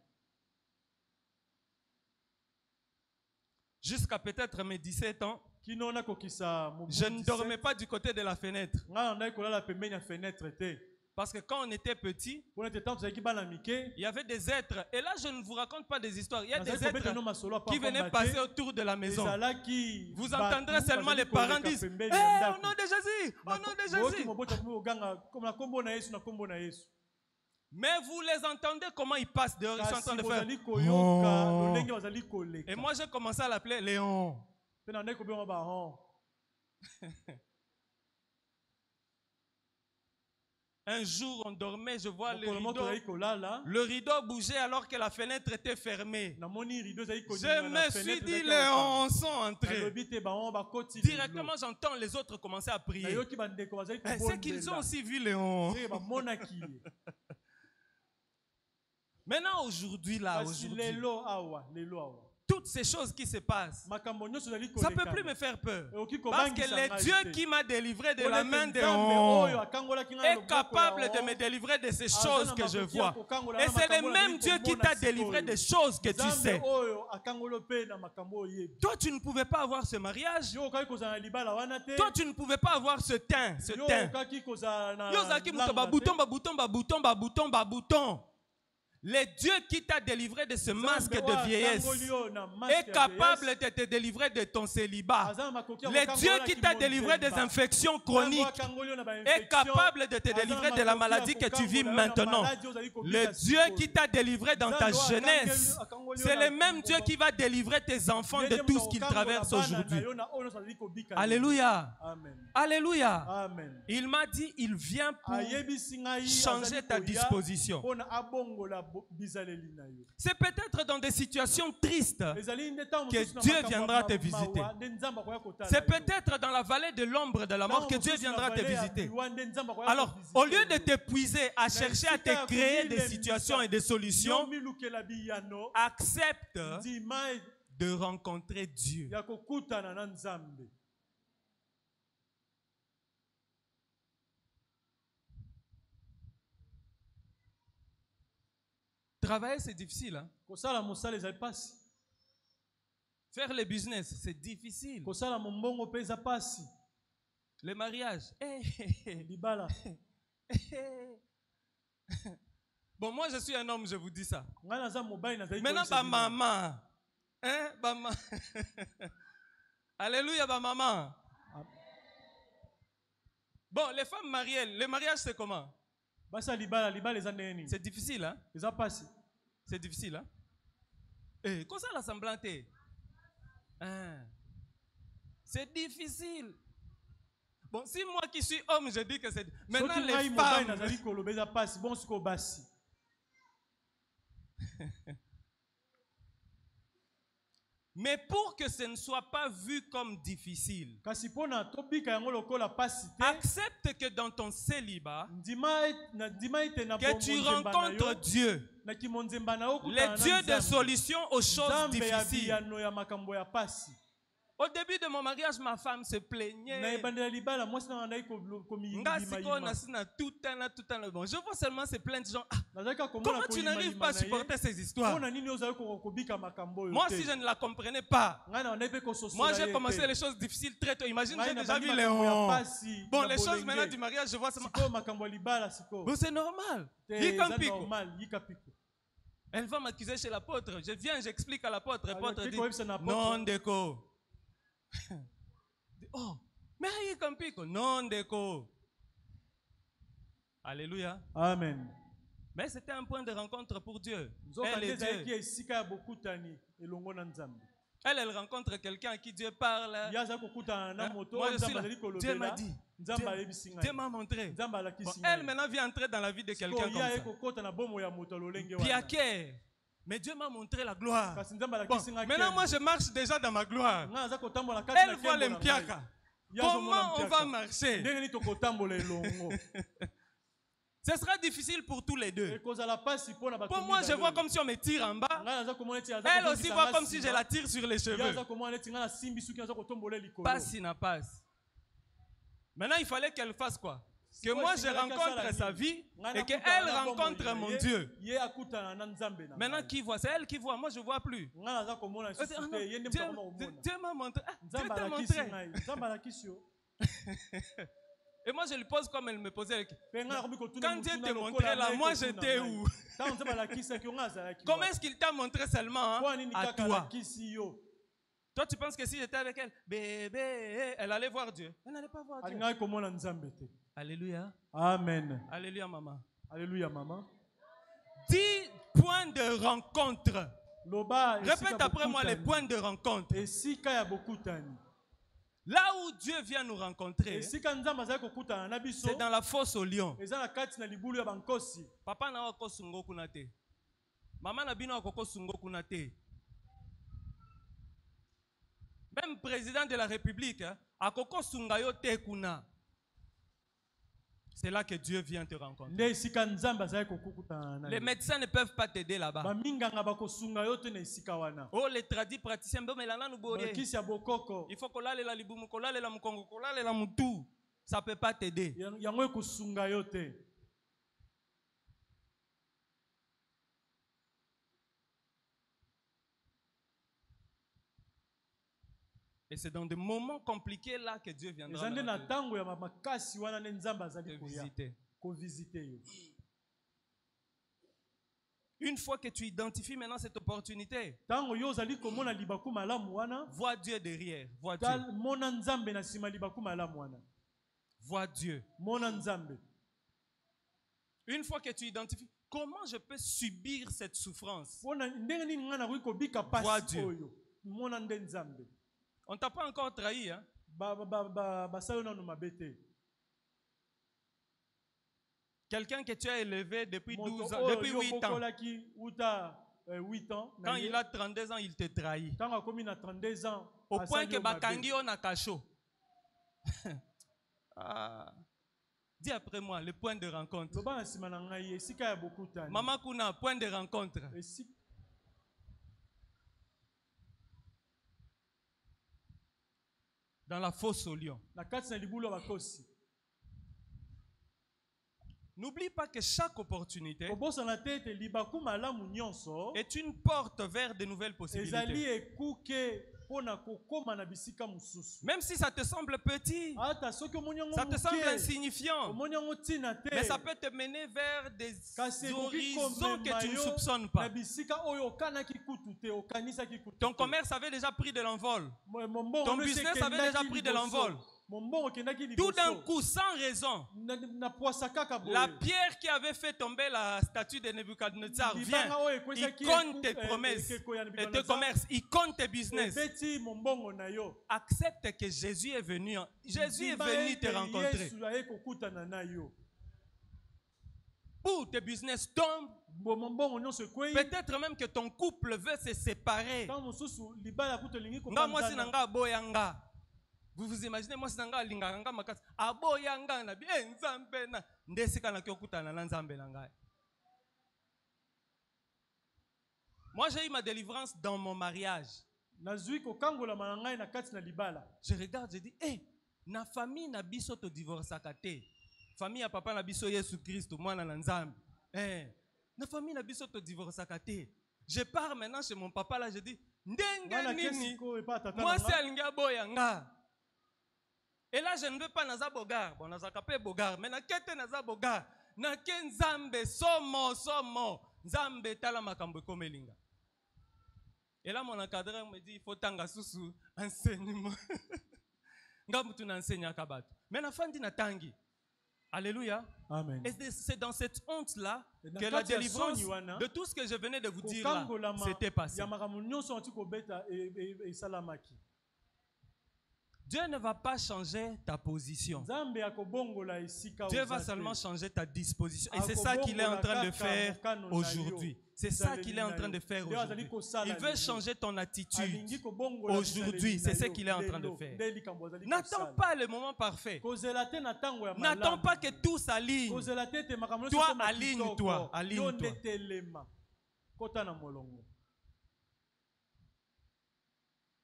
Jusqu'à peut-être mes 17 ans, je ne dormais pas du côté de la fenêtre. Parce que quand on était petit, il y avait des êtres. Et là, je ne vous raconte pas des histoires. Il y a des êtres qui venaient passer autour de la maison. Vous entendrez seulement les parents dire « Hey, au nom de Jésus! Au nom de Jésus! » Mais vous les entendez comment ils passent dehors, ils sont en train de faire oh. Et moi j'ai commencé à l'appeler Léon. Un jour on dormait, je vois le rideau bougeait alors que la fenêtre était fermée. Je me suis dit Léon, on sont entrés. Directement j'entends les autres commencer à prier. C'est qu'ils ont aussi vu Léon. Maintenant, aujourd'hui, toutes ces choses qui se passent, ça ne peut plus me faire peur. Parce que le Dieu qui m'a délivré de la main de Léon est capable de me délivrer de ces choses que je vois. Et c'est le même Dieu qui t'a délivré des choses que tu sais. Toi, tu ne pouvais pas avoir ce mariage. Toi, tu ne pouvais pas avoir ce teint. Le Dieu qui t'a délivré de ce masque de vieillesse est capable de te délivrer de ton célibat. Le Dieu qui t'a délivré des infections chroniques est capable de te délivrer de la maladie que tu vis maintenant. Le Dieu qui t'a délivré dans ta jeunesse, c'est le même Dieu qui va délivrer tes enfants de tout ce qu'ils traversent aujourd'hui. Alléluia. Alléluia. Il m'a dit, il vient pour changer ta disposition. C'est peut-être dans des situations tristes que Dieu viendra te visiter. C'est peut-être dans la vallée de l'ombre de la mort que Dieu viendra te visiter. Alors, au lieu de t'épuiser à chercher à te créer des situations et des solutions, accepte de rencontrer Dieu. Travailler, c'est difficile. Hein? Faire le business, c'est difficile. Le mariage. Bon, moi, je suis un homme, je vous dis ça. Maintenant, ma maman. Hein, maman. Alléluia, ma maman. Bon, les femmes mariées, le mariage, c'est comment? C'est difficile, hein? C'est difficile, hein? Eh, comment ça la semblante? Hein? C'est difficile. Bon, si moi qui suis homme, je dis que c'est... Maintenant, les femmes... Mais pour que ce ne soit pas vu comme difficile, accepte que dans ton célibat, que tu rencontres Dieu, le Dieu de solutions aux choses difficiles. Au début de mon mariage, ma femme se plaignait. Bon, je vois seulement ces plaintes genre, comment tu n'arrives pas à supporter ces histoires? Moi, si je ne la comprenais pas, moi j'ai commencé les choses difficiles très tôt. Imagine, j'ai déjà vu Léon. Bon, les choses maintenant du mariage, je vois seulement. Bon, c'est normal. Elle va m'accuser chez l'apôtre. Je viens, j'explique à l'apôtre. L'apôtre dit, non, déco. Oh, mais aïe kampiko. Non, Ndeko. Alléluia. Amen. Mais c'était un point de rencontre pour Dieu. Elle rencontre quelqu'un à qui Dieu parle. Moi, je suis là. Dieu m'a dit. Dieu m'a montré. Bon, elle maintenant vient entrer dans la vie de quelqu'un comme ça. Piaké. Mais Dieu m'a montré la gloire. Bon, maintenant, moi, je marche déjà dans ma gloire. Elle voit l'impiaka. Comment on va marcher? Ce sera difficile pour tous les deux. Pour moi, je vois comme si on me tire en bas. Elle aussi voit comme si je la tire sur les cheveux. Passe, il n'a passe. Maintenant, il fallait qu'elle fasse quoi? Que moi, je rencontre sa vie et qu'elle rencontre mon Dieu. Maintenant, qui voit? C'est elle qui voit. Moi, je ne vois plus. Dieu m'a montré. Dieu t'a montré. Et moi, je lui pose comme elle me posait. Quand Dieu te montrait là, moi j'étais où? Comment est-ce qu'il t'a montré seulement à toi? Toi, tu penses que si j'étais avec elle, bébé, elle allait voir Dieu? Elle n'allait pas voir Dieu. Alléluia. Amen. Alléluia, maman. Alléluia, maman. 10 points de rencontre. Répète après moi les points de rencontre. Là où Dieu vient nous rencontrer, c'est dans la fosse au lion. Papa n'a pas sungo kunate. Maman n'a pas sungo kunate. Même président de la République, a koko sungayo te kuna. C'est là que Dieu vient te rencontrer. Les médecins ne peuvent pas t'aider là-bas. Oh, les tradis praticiens, il faut que la libumu, la mukongo, la mutu. Ça ne peut pas t'aider. Et c'est dans des moments compliqués là que Dieu viendra te visiter. Une fois que tu identifies maintenant cette opportunité, vois Dieu derrière. Vois Dieu. Vois Dieu. Une fois que tu identifies, comment je peux subir cette souffrance? Vois Dieu. On ne t'a pas encore trahi, hein? Quelqu'un que tu as élevé depuis 12 ans, depuis 8 ans. Quand il a 32 ans, il te trahit. Au point que Bakangi on a cacho. Dis après moi, le point de rencontre. Maman Kuna, point de rencontre. Dans la fosse au lion. N'oublie pas que chaque opportunité est une porte vers de nouvelles possibilités. Même si ça te semble petit, ça te semble insignifiant, mais ça peut te mener vers des horizons que tu ne soupçonnes pas. Ton commerce avait déjà pris de l'envol. Ton business avait déjà pris de l'envol. Tout d'un coup, sans raison, la pierre qui avait fait tomber la statue de Nebuchadnezzar vient. Il compte tes promesses et tes commerces. Il compte tes business. Accepte que Jésus est venu. Jésus est venu te rencontrer. Pour tes business tombent. Peut-être même que ton couple veut se séparer. Vous vous imaginez, moi, c'est un gars linganga makas. Abo yanga na bien nzambe na ndesika na kyokuta na nzambe na ngai. Moi, j'ai eu ma délivrance dans mon mariage. Je regarde, je dis, na famille na biso to divorce akate. Famille à papa na biso Yesu Christ, moi na nzambe. Na famille na biso to divorce akate. Je pars maintenant chez mon papa là, je dis, ndenga nini. Moi, c'est alinga boyanga. Et là, je ne veux pas naza bogar. Bon, naza kapé bogar. Mais na kete naza bogar. Na ken zambe somo. Zambe tala makambo komelinga. Et là, mon encadreur me dit, il faut tanga susu enseignement. Mais la fin dit natangi. Alléluia. Amen. Et c'est dans cette honte-là que la délivrance de tout ce que je venais de vous dire là, s'était passé. Dieu ne va pas changer ta position. Dieu va seulement changer ta disposition. Et c'est ça qu'il est en train de faire aujourd'hui. C'est ça qu'il est en train de faire aujourd'hui. Il veut changer ton attitude aujourd'hui. C'est ce qu'il est en train de faire. N'attends pas le moment parfait. N'attends pas que tout s'aligne. Toi, aligne-toi. Aligne-toi.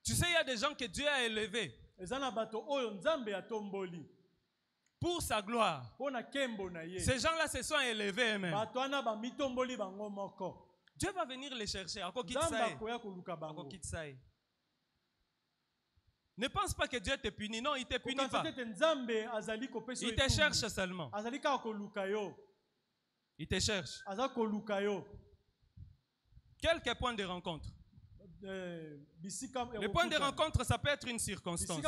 Tu sais, il y a des gens que Dieu a élevés pour sa gloire. Ces gens-là se sont élevés eux-mêmes. Dieu va venir les chercher. Ne pense pas que Dieu te punit. Non, il ne te punit pas. Il te cherche seulement. Il te cherche. Quelques points de rencontre. Le point de rencontre, ça peut être une circonstance.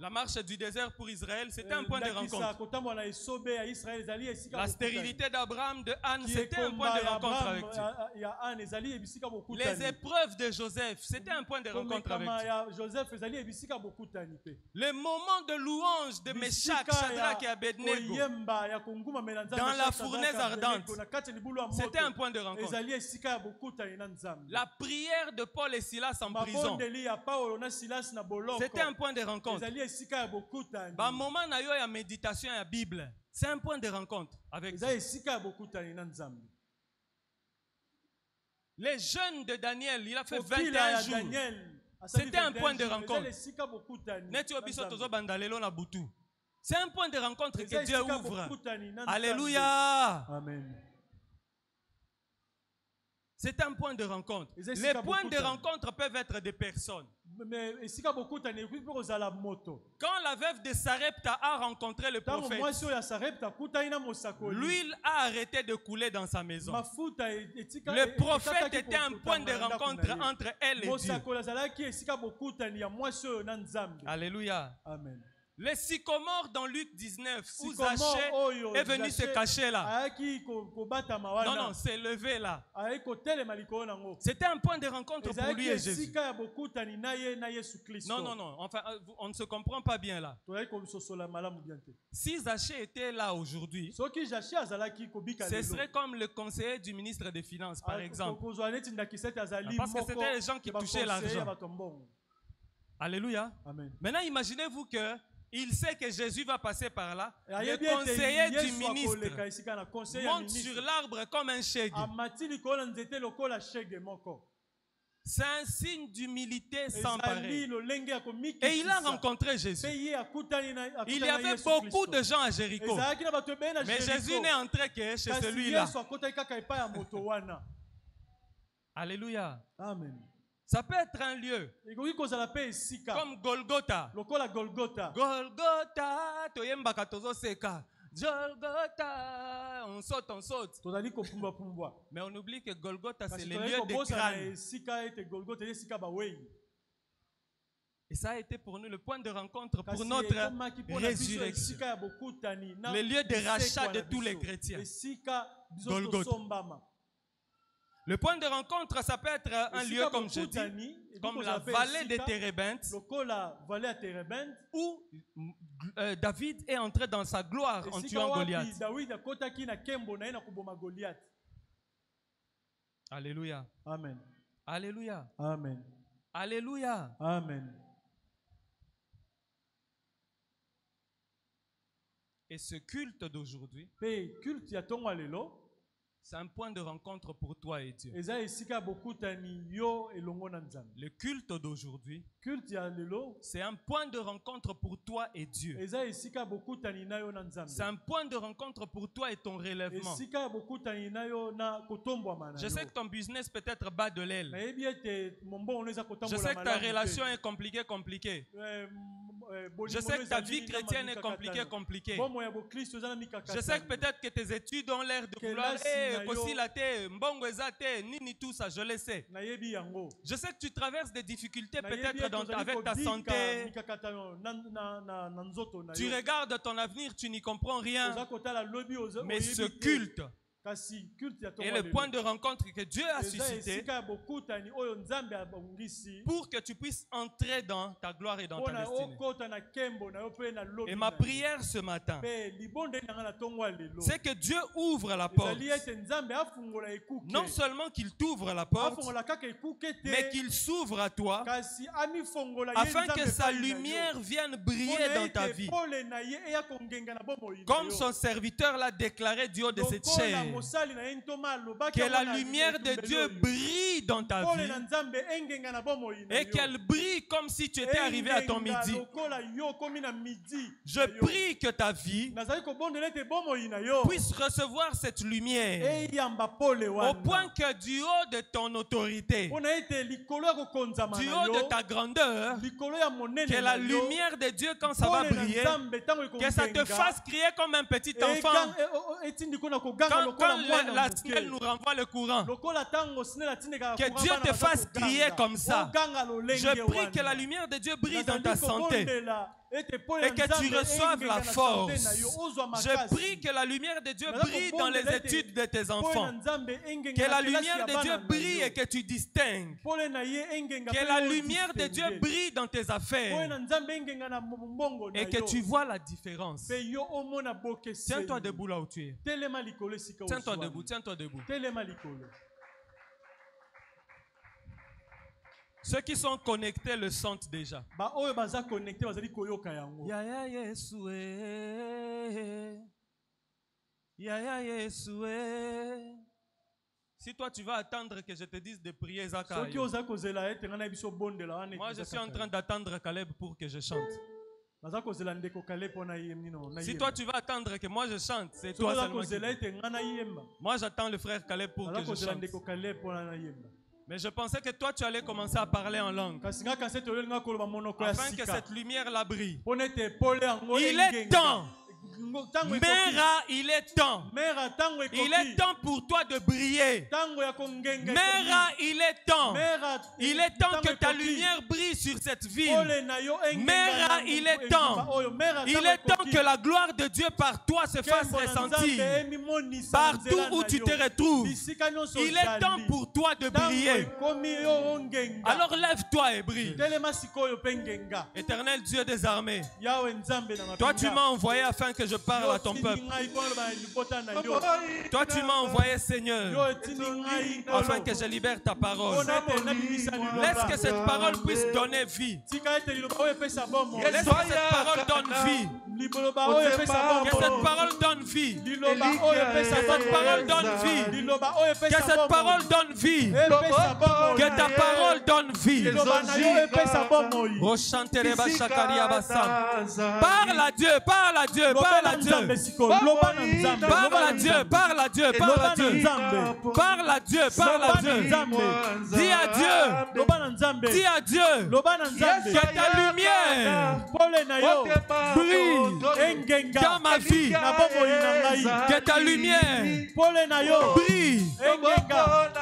La marche du désert pour Israël, c'était un point de rencontre. La stérilité d'Abraham, de Anne, c'était un point de rencontre avec Dieu. Les épreuves de Joseph, c'était un point de rencontre avec Dieu. Le moment de louange de Meshach, Shadrach et Abednego dans la fournaise ardente, c'était un point de rencontre. La prière de Paul et Silas en prison, c'était un point de rencontre. Le moment de méditation et la Bible, c'est un point de rencontre avec Dieu. Les jeunes de Daniel, il a fait 21 jours. C'était un point de rencontre. C'est un point de rencontre que Dieu ouvre. Alléluia. Amen. C'est un point de rencontre. Les points de rencontre peuvent être des personnes. Quand la veuve de Sarepta a rencontré le prophète, l'huile a arrêté de couler dans sa maison. Le prophète était un point de rencontre entre elle et Dieu. Alléluia. Amen. Les sycomores dans Luc 19, où Zachée est venu se cacher là. Non, non, s'est levé là. C'était un point de rencontre pour lui et Jésus. Non, non, non, enfin, on ne se comprend pas bien là. Si Zachée était là aujourd'hui, ce serait comme le conseiller du ministre des Finances, par exemple. Parce que c'était les gens qui touchaient l'argent. Alléluia. Amen. Maintenant, imaginez-vous que il sait que Jésus va passer par là. Le conseiller du ministre monte sur l'arbre comme un chègue. C'est un signe d'humilité sans pareil. Et il a rencontré Jésus. Il y avait beaucoup de gens à Jéricho. Mais Jésus n'est entré que chez celui-là. Alléluia. Amen. Ça peut être un lieu comme Golgotha. Golgotha, toyembaka tozoseka. Golgotha, on saute, on saute. Mais on oublie que Golgotha, c'est le lieu de crâne. Et ça a été pour nous le point de rencontre pour notre résurrection. Le lieu de rachat de tous les chrétiens. Golgotha. Le point de rencontre, ça peut être un lieu, comme je dis, comme la vallée de Térébinthe, où David est entré dans sa gloire en tuant Goliath. Alléluia. Amen. Alléluia. Amen. Alléluia. Amen. Et ce culte d'aujourd'hui, c'est un point de rencontre pour toi et Dieu. Le culte d'aujourd'hui, c'est un point de rencontre pour toi et Dieu. C'est un point de rencontre pour toi et ton relèvement. Je sais que ton business peut être bas de l'aile. Je sais que ta relation est compliquée. Je sais que ta vie chrétienne est compliquée. Je sais que peut-être que tes études ont l'air de vouloir nini tout ça, je le sais. Je sais que tu traverses des difficultés peut-être avec ta santé. Tu regardes ton avenir, tu n'y comprends rien. Mais ce culte et le point de rencontre que Dieu a suscité pour que tu puisses entrer dans ta gloire et dans ta destinée. Et ma prière ce matin, c'est que Dieu ouvre la porte. Non seulement qu'il t'ouvre la porte, mais qu'il s'ouvre à toi afin que sa lumière vienne briller dans ta vie. Comme son serviteur l'a déclaré du haut de cette chaise. Que la lumière de Dieu brille dans ta vie et qu'elle brille comme si tu étais arrivé à ton midi. Je prie que ta vie puisse recevoir cette lumière au point que du haut de ton autorité, du haut de ta grandeur, que la lumière de Dieu quand ça va briller, que ça te fasse crier comme un petit enfant. Quand la snelle nous renvoie le courant, que Dieu te fasse crier comme ça. Je prie que la lumière de Dieu brille dans ta santé et que tu reçoives la force. Je prie que la lumière de Dieu brille dans les études de tes enfants. Que la lumière de Dieu brille et que tu distingues. Que la lumière de Dieu brille dans tes affaires et que tu vois la différence. Tiens-toi debout là où tu es. Tiens-toi debout, tiens-toi debout. Ceux qui sont connectés le sentent déjà. Yaya Yesoué. Yaya Yesoué. Si toi tu vas attendre que je te dise de prier Zaka, moi je suis en train d'attendre Caleb pour que je chante. Si toi tu vas attendre que moi je chante, c'est toi seulement. Moi j'attends le frère Caleb pour que je chante. Mais je pensais que toi tu allais commencer à parler en langue afin que cette lumière la brille. Il est temps. Mera, il est temps. Il est temps pour toi de briller. Mera, il est temps. Il est temps que ta lumière brille sur cette ville. Mera, il est temps. Il est temps que la gloire de Dieu par toi se fasse ressentir partout où tu te retrouves. Il est temps pour toi de briller. Alors lève-toi et brille. Éternel Dieu des armées, toi tu m'as envoyé afin que je parle à ton peuple. Toi tu m'as envoyé Seigneur afin que je libère ta parole. Laisse que cette parole puisse donner vie. Laisse que cette parole donne vie. Que cette parole donne vie. Que cette parole donne vie. Que cette parole donne vie. Que ta parole donne vie. Parle à Dieu, parle à Dieu, parle à Dieu. Parle à Dieu, parle à Dieu, parle à Dieu. Parle à Dieu, parle à Dieu. Dis à Dieu. Dis à Dieu. Que ta lumière brille dans ma vie. Que ta lumière brille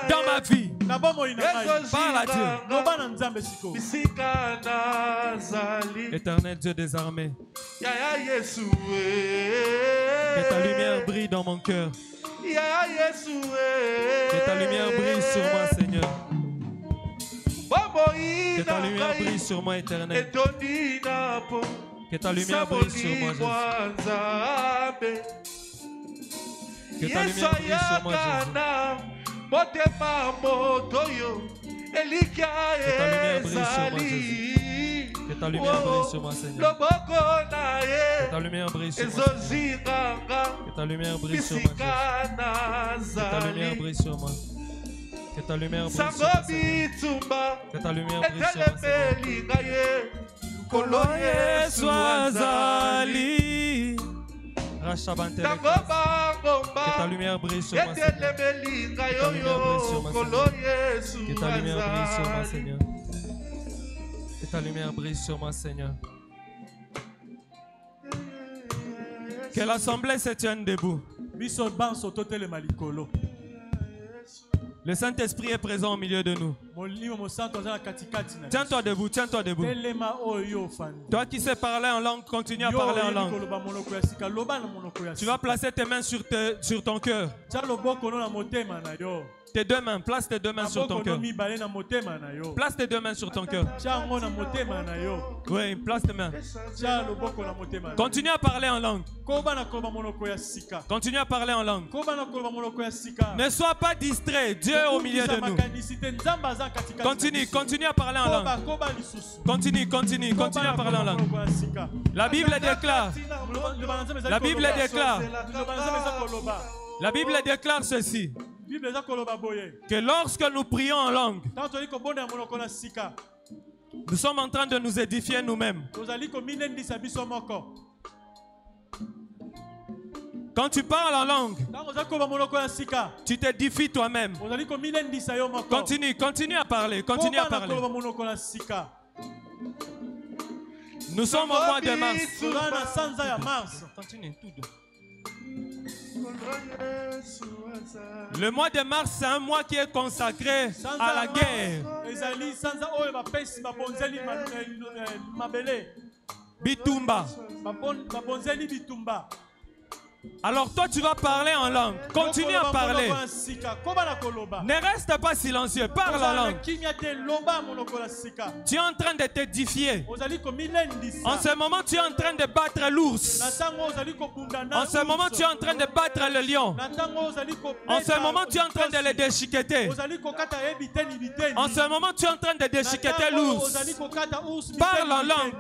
dans ma vie. Parle à Dieu. Éternel Dieu des armées, que ta lumière brille dans mon cœur. Que ta lumière brille sur moi, Seigneur. Que ta lumière brille sur moi, Éternel. Que ta lumière brille sur moi, Jésus. Que ta lumière brille sur moi, Jésus. Que ta lumière brille sur moi, Jésus. Que ta lumière brille sur moi, Seigneur. Que ta lumière brille sur moi. Que ta lumière brille sur moi, Jésus. Que ta lumière brille sur moi. Que ta lumière brille sur moi, Seigneur. Que ta lumière brille sur moi, Seigneur. Kolo Yesu azali. Que ta lumière brille sur moi, Seigneur. Que ta lumière brille sur moi, Seigneur. Que ta lumière brille sur moi, Seigneur. Que l'assemblée se tienne debout. Le Saint-Esprit est présent au milieu de nous. Tiens-toi debout, tiens-toi debout. Toi qui sais parler en langue, continue à parler en langue. Tu vas placer tes mains sur ton cœur. Tes deux mains, place tes deux mains sur ton cœur. Place tes deux mains sur ton cœur. Oui, place tes mains. Continue à parler en langue. Continue à parler en langue. Ne sois pas distrait. Dieu est au milieu de nous. Continue à parler en langue. Continue à parler en langue. La Bible déclare. La Bible déclare ceci. Que lorsque nous prions en langue, nous sommes en train de nous édifier nous-mêmes. Quand tu parles en langue, tu t'édifies toi-même. Continue à parler. Nous sommes au mois de mars. Continue, tout doux. Le mois de mars, c'est un mois qui est consacré à la guerre. Bitumba. Alors toi tu vas parler en langue. Continue à parler. Ne reste pas silencieux. Parle en langue. Tu es en train de t'édifier. En ce moment tu es en train de battre l'ours. En ce moment tu es en train de battre le lion. En ce moment tu es en train de le déchiqueter. En ce moment tu es en train de déchiqueter l'ours. Parle en langue.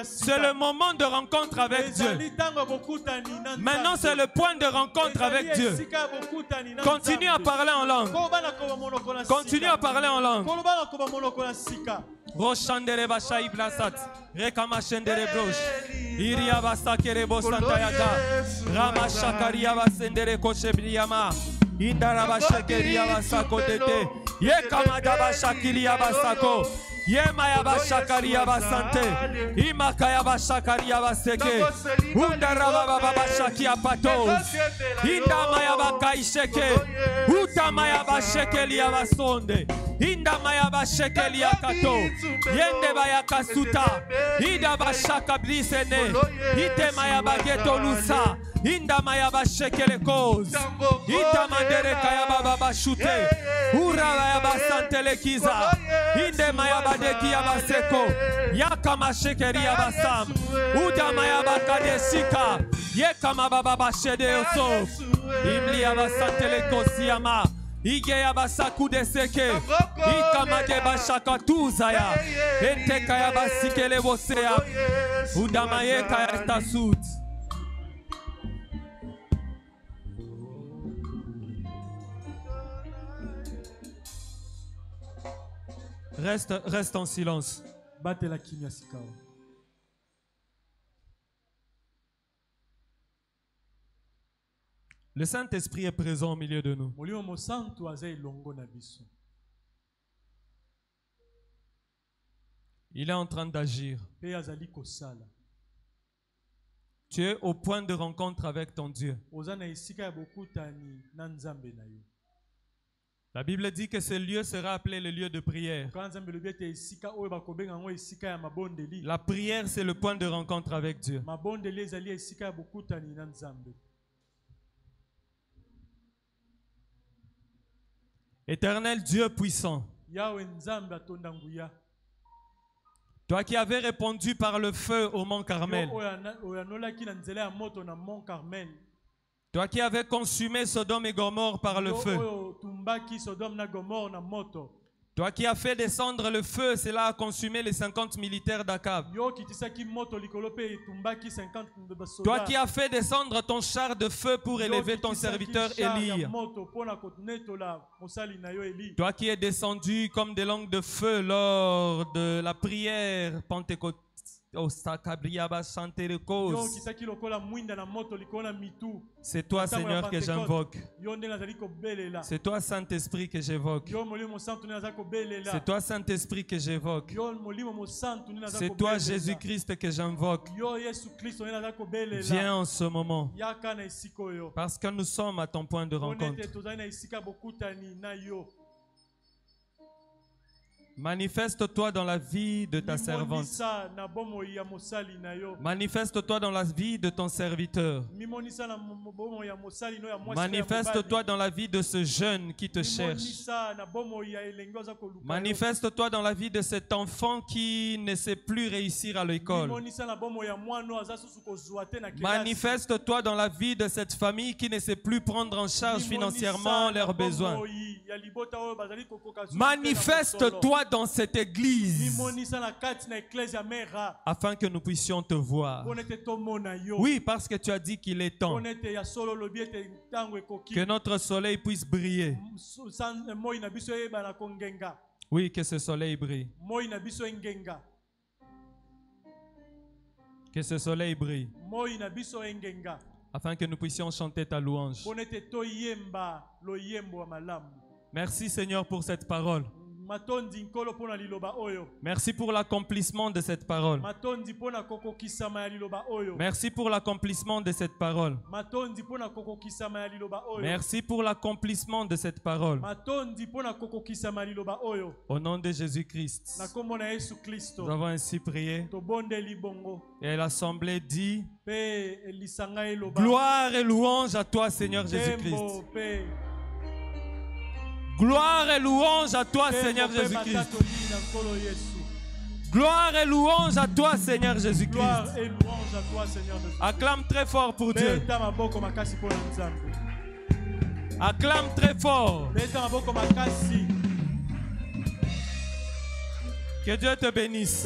C'est le moment de rencontre avec Dieu. Maintenant, c'est le point de rencontre avec Dieu. Continue à parler en langue. Continue à parler en langue. Roshandere basha iblasat. Rekama shendere brosh. Iria basakere bosantayaka. Rama shakaria basendere kochebriama. Indara bashakeria basako tete. Yekama bashakiria basako. Yemaya bashakaria basante. Imakaya bashakaria baseke. Undaraba baba bashakia patos. Indamaya bakaisheke. Utamaya bashekelia basonde. Indamaya bashekelia kato. Yende baya kasuta. Ida bashaka blisene. Itemaya bageto lusa. Indamaya bashekele koz. Itamandere kaya baba bashute. Urabaya basante lekiza. Indemaya badeki yabaseko. Yakama shekeri yabasam. Udamaya bakadeshika. Yekama baba bashede yoso. Imli yabasante lekosiyama. Ige yabasaku deseke. Ikama de bashaka tuzaya. Enteka yabasikele bosea. Udamaye kaya tasut. Reste en silence. Le Saint-Esprit est présent au milieu de nous. Il est en train d'agir. Tu es au point de rencontre avec ton Dieu. La Bible dit que ce lieu sera appelé le lieu de prière. La prière, c'est le point de rencontre avec Dieu. Éternel Dieu puissant, toi qui avais répondu par le feu au mont Carmel, toi qui avais consumé Sodome et Gomorrhe par le feu, toi qui as fait descendre le feu, cela a consumé les 50 militaires d'Akab. Toi qui as fait descendre ton char de feu pour élever ton serviteur Élie. Toi qui es descendu comme des langues de feu lors de la prière C'est toi, Seigneur, que j'invoque. C'est toi, Saint-Esprit, que j'évoque. C'est toi, Saint-Esprit, que j'évoque. C'est toi, Jésus-Christ, que j'invoque. Viens en ce moment. Parce que nous sommes à ton point de rencontre. Manifeste-toi dans la vie de ta servante. Manifeste-toi dans la vie de ton serviteur. Manifeste-toi dans la vie de ce jeune qui te cherche. Manifeste-toi dans la vie de cet enfant qui ne sait plus réussir à l'école. Manifeste-toi dans la vie de cette famille qui ne sait plus prendre en charge financièrement leurs besoins. Manifeste-toi dans cette église afin que nous puissions te voir. Oui, parce que tu as dit qu'il est temps que notre soleil puisse briller. Oui, que ce soleil brille. Que ce soleil brille. Afin que nous puissions chanter ta louange. Merci Seigneur pour cette parole. Merci pour l'accomplissement de cette parole. Merci pour l'accomplissement de cette parole. Merci pour l'accomplissement de cette parole. Au nom de Jésus-Christ, nous avons ainsi prié. Et l'assemblée dit: gloire et louange à toi, Seigneur Jésus-Christ. Gloire et louange à toi, Seigneur Jésus-Christ. Gloire et louange à toi, Seigneur Jésus-Christ. Acclame très fort pour Dieu. Acclame très fort. Que Dieu te bénisse.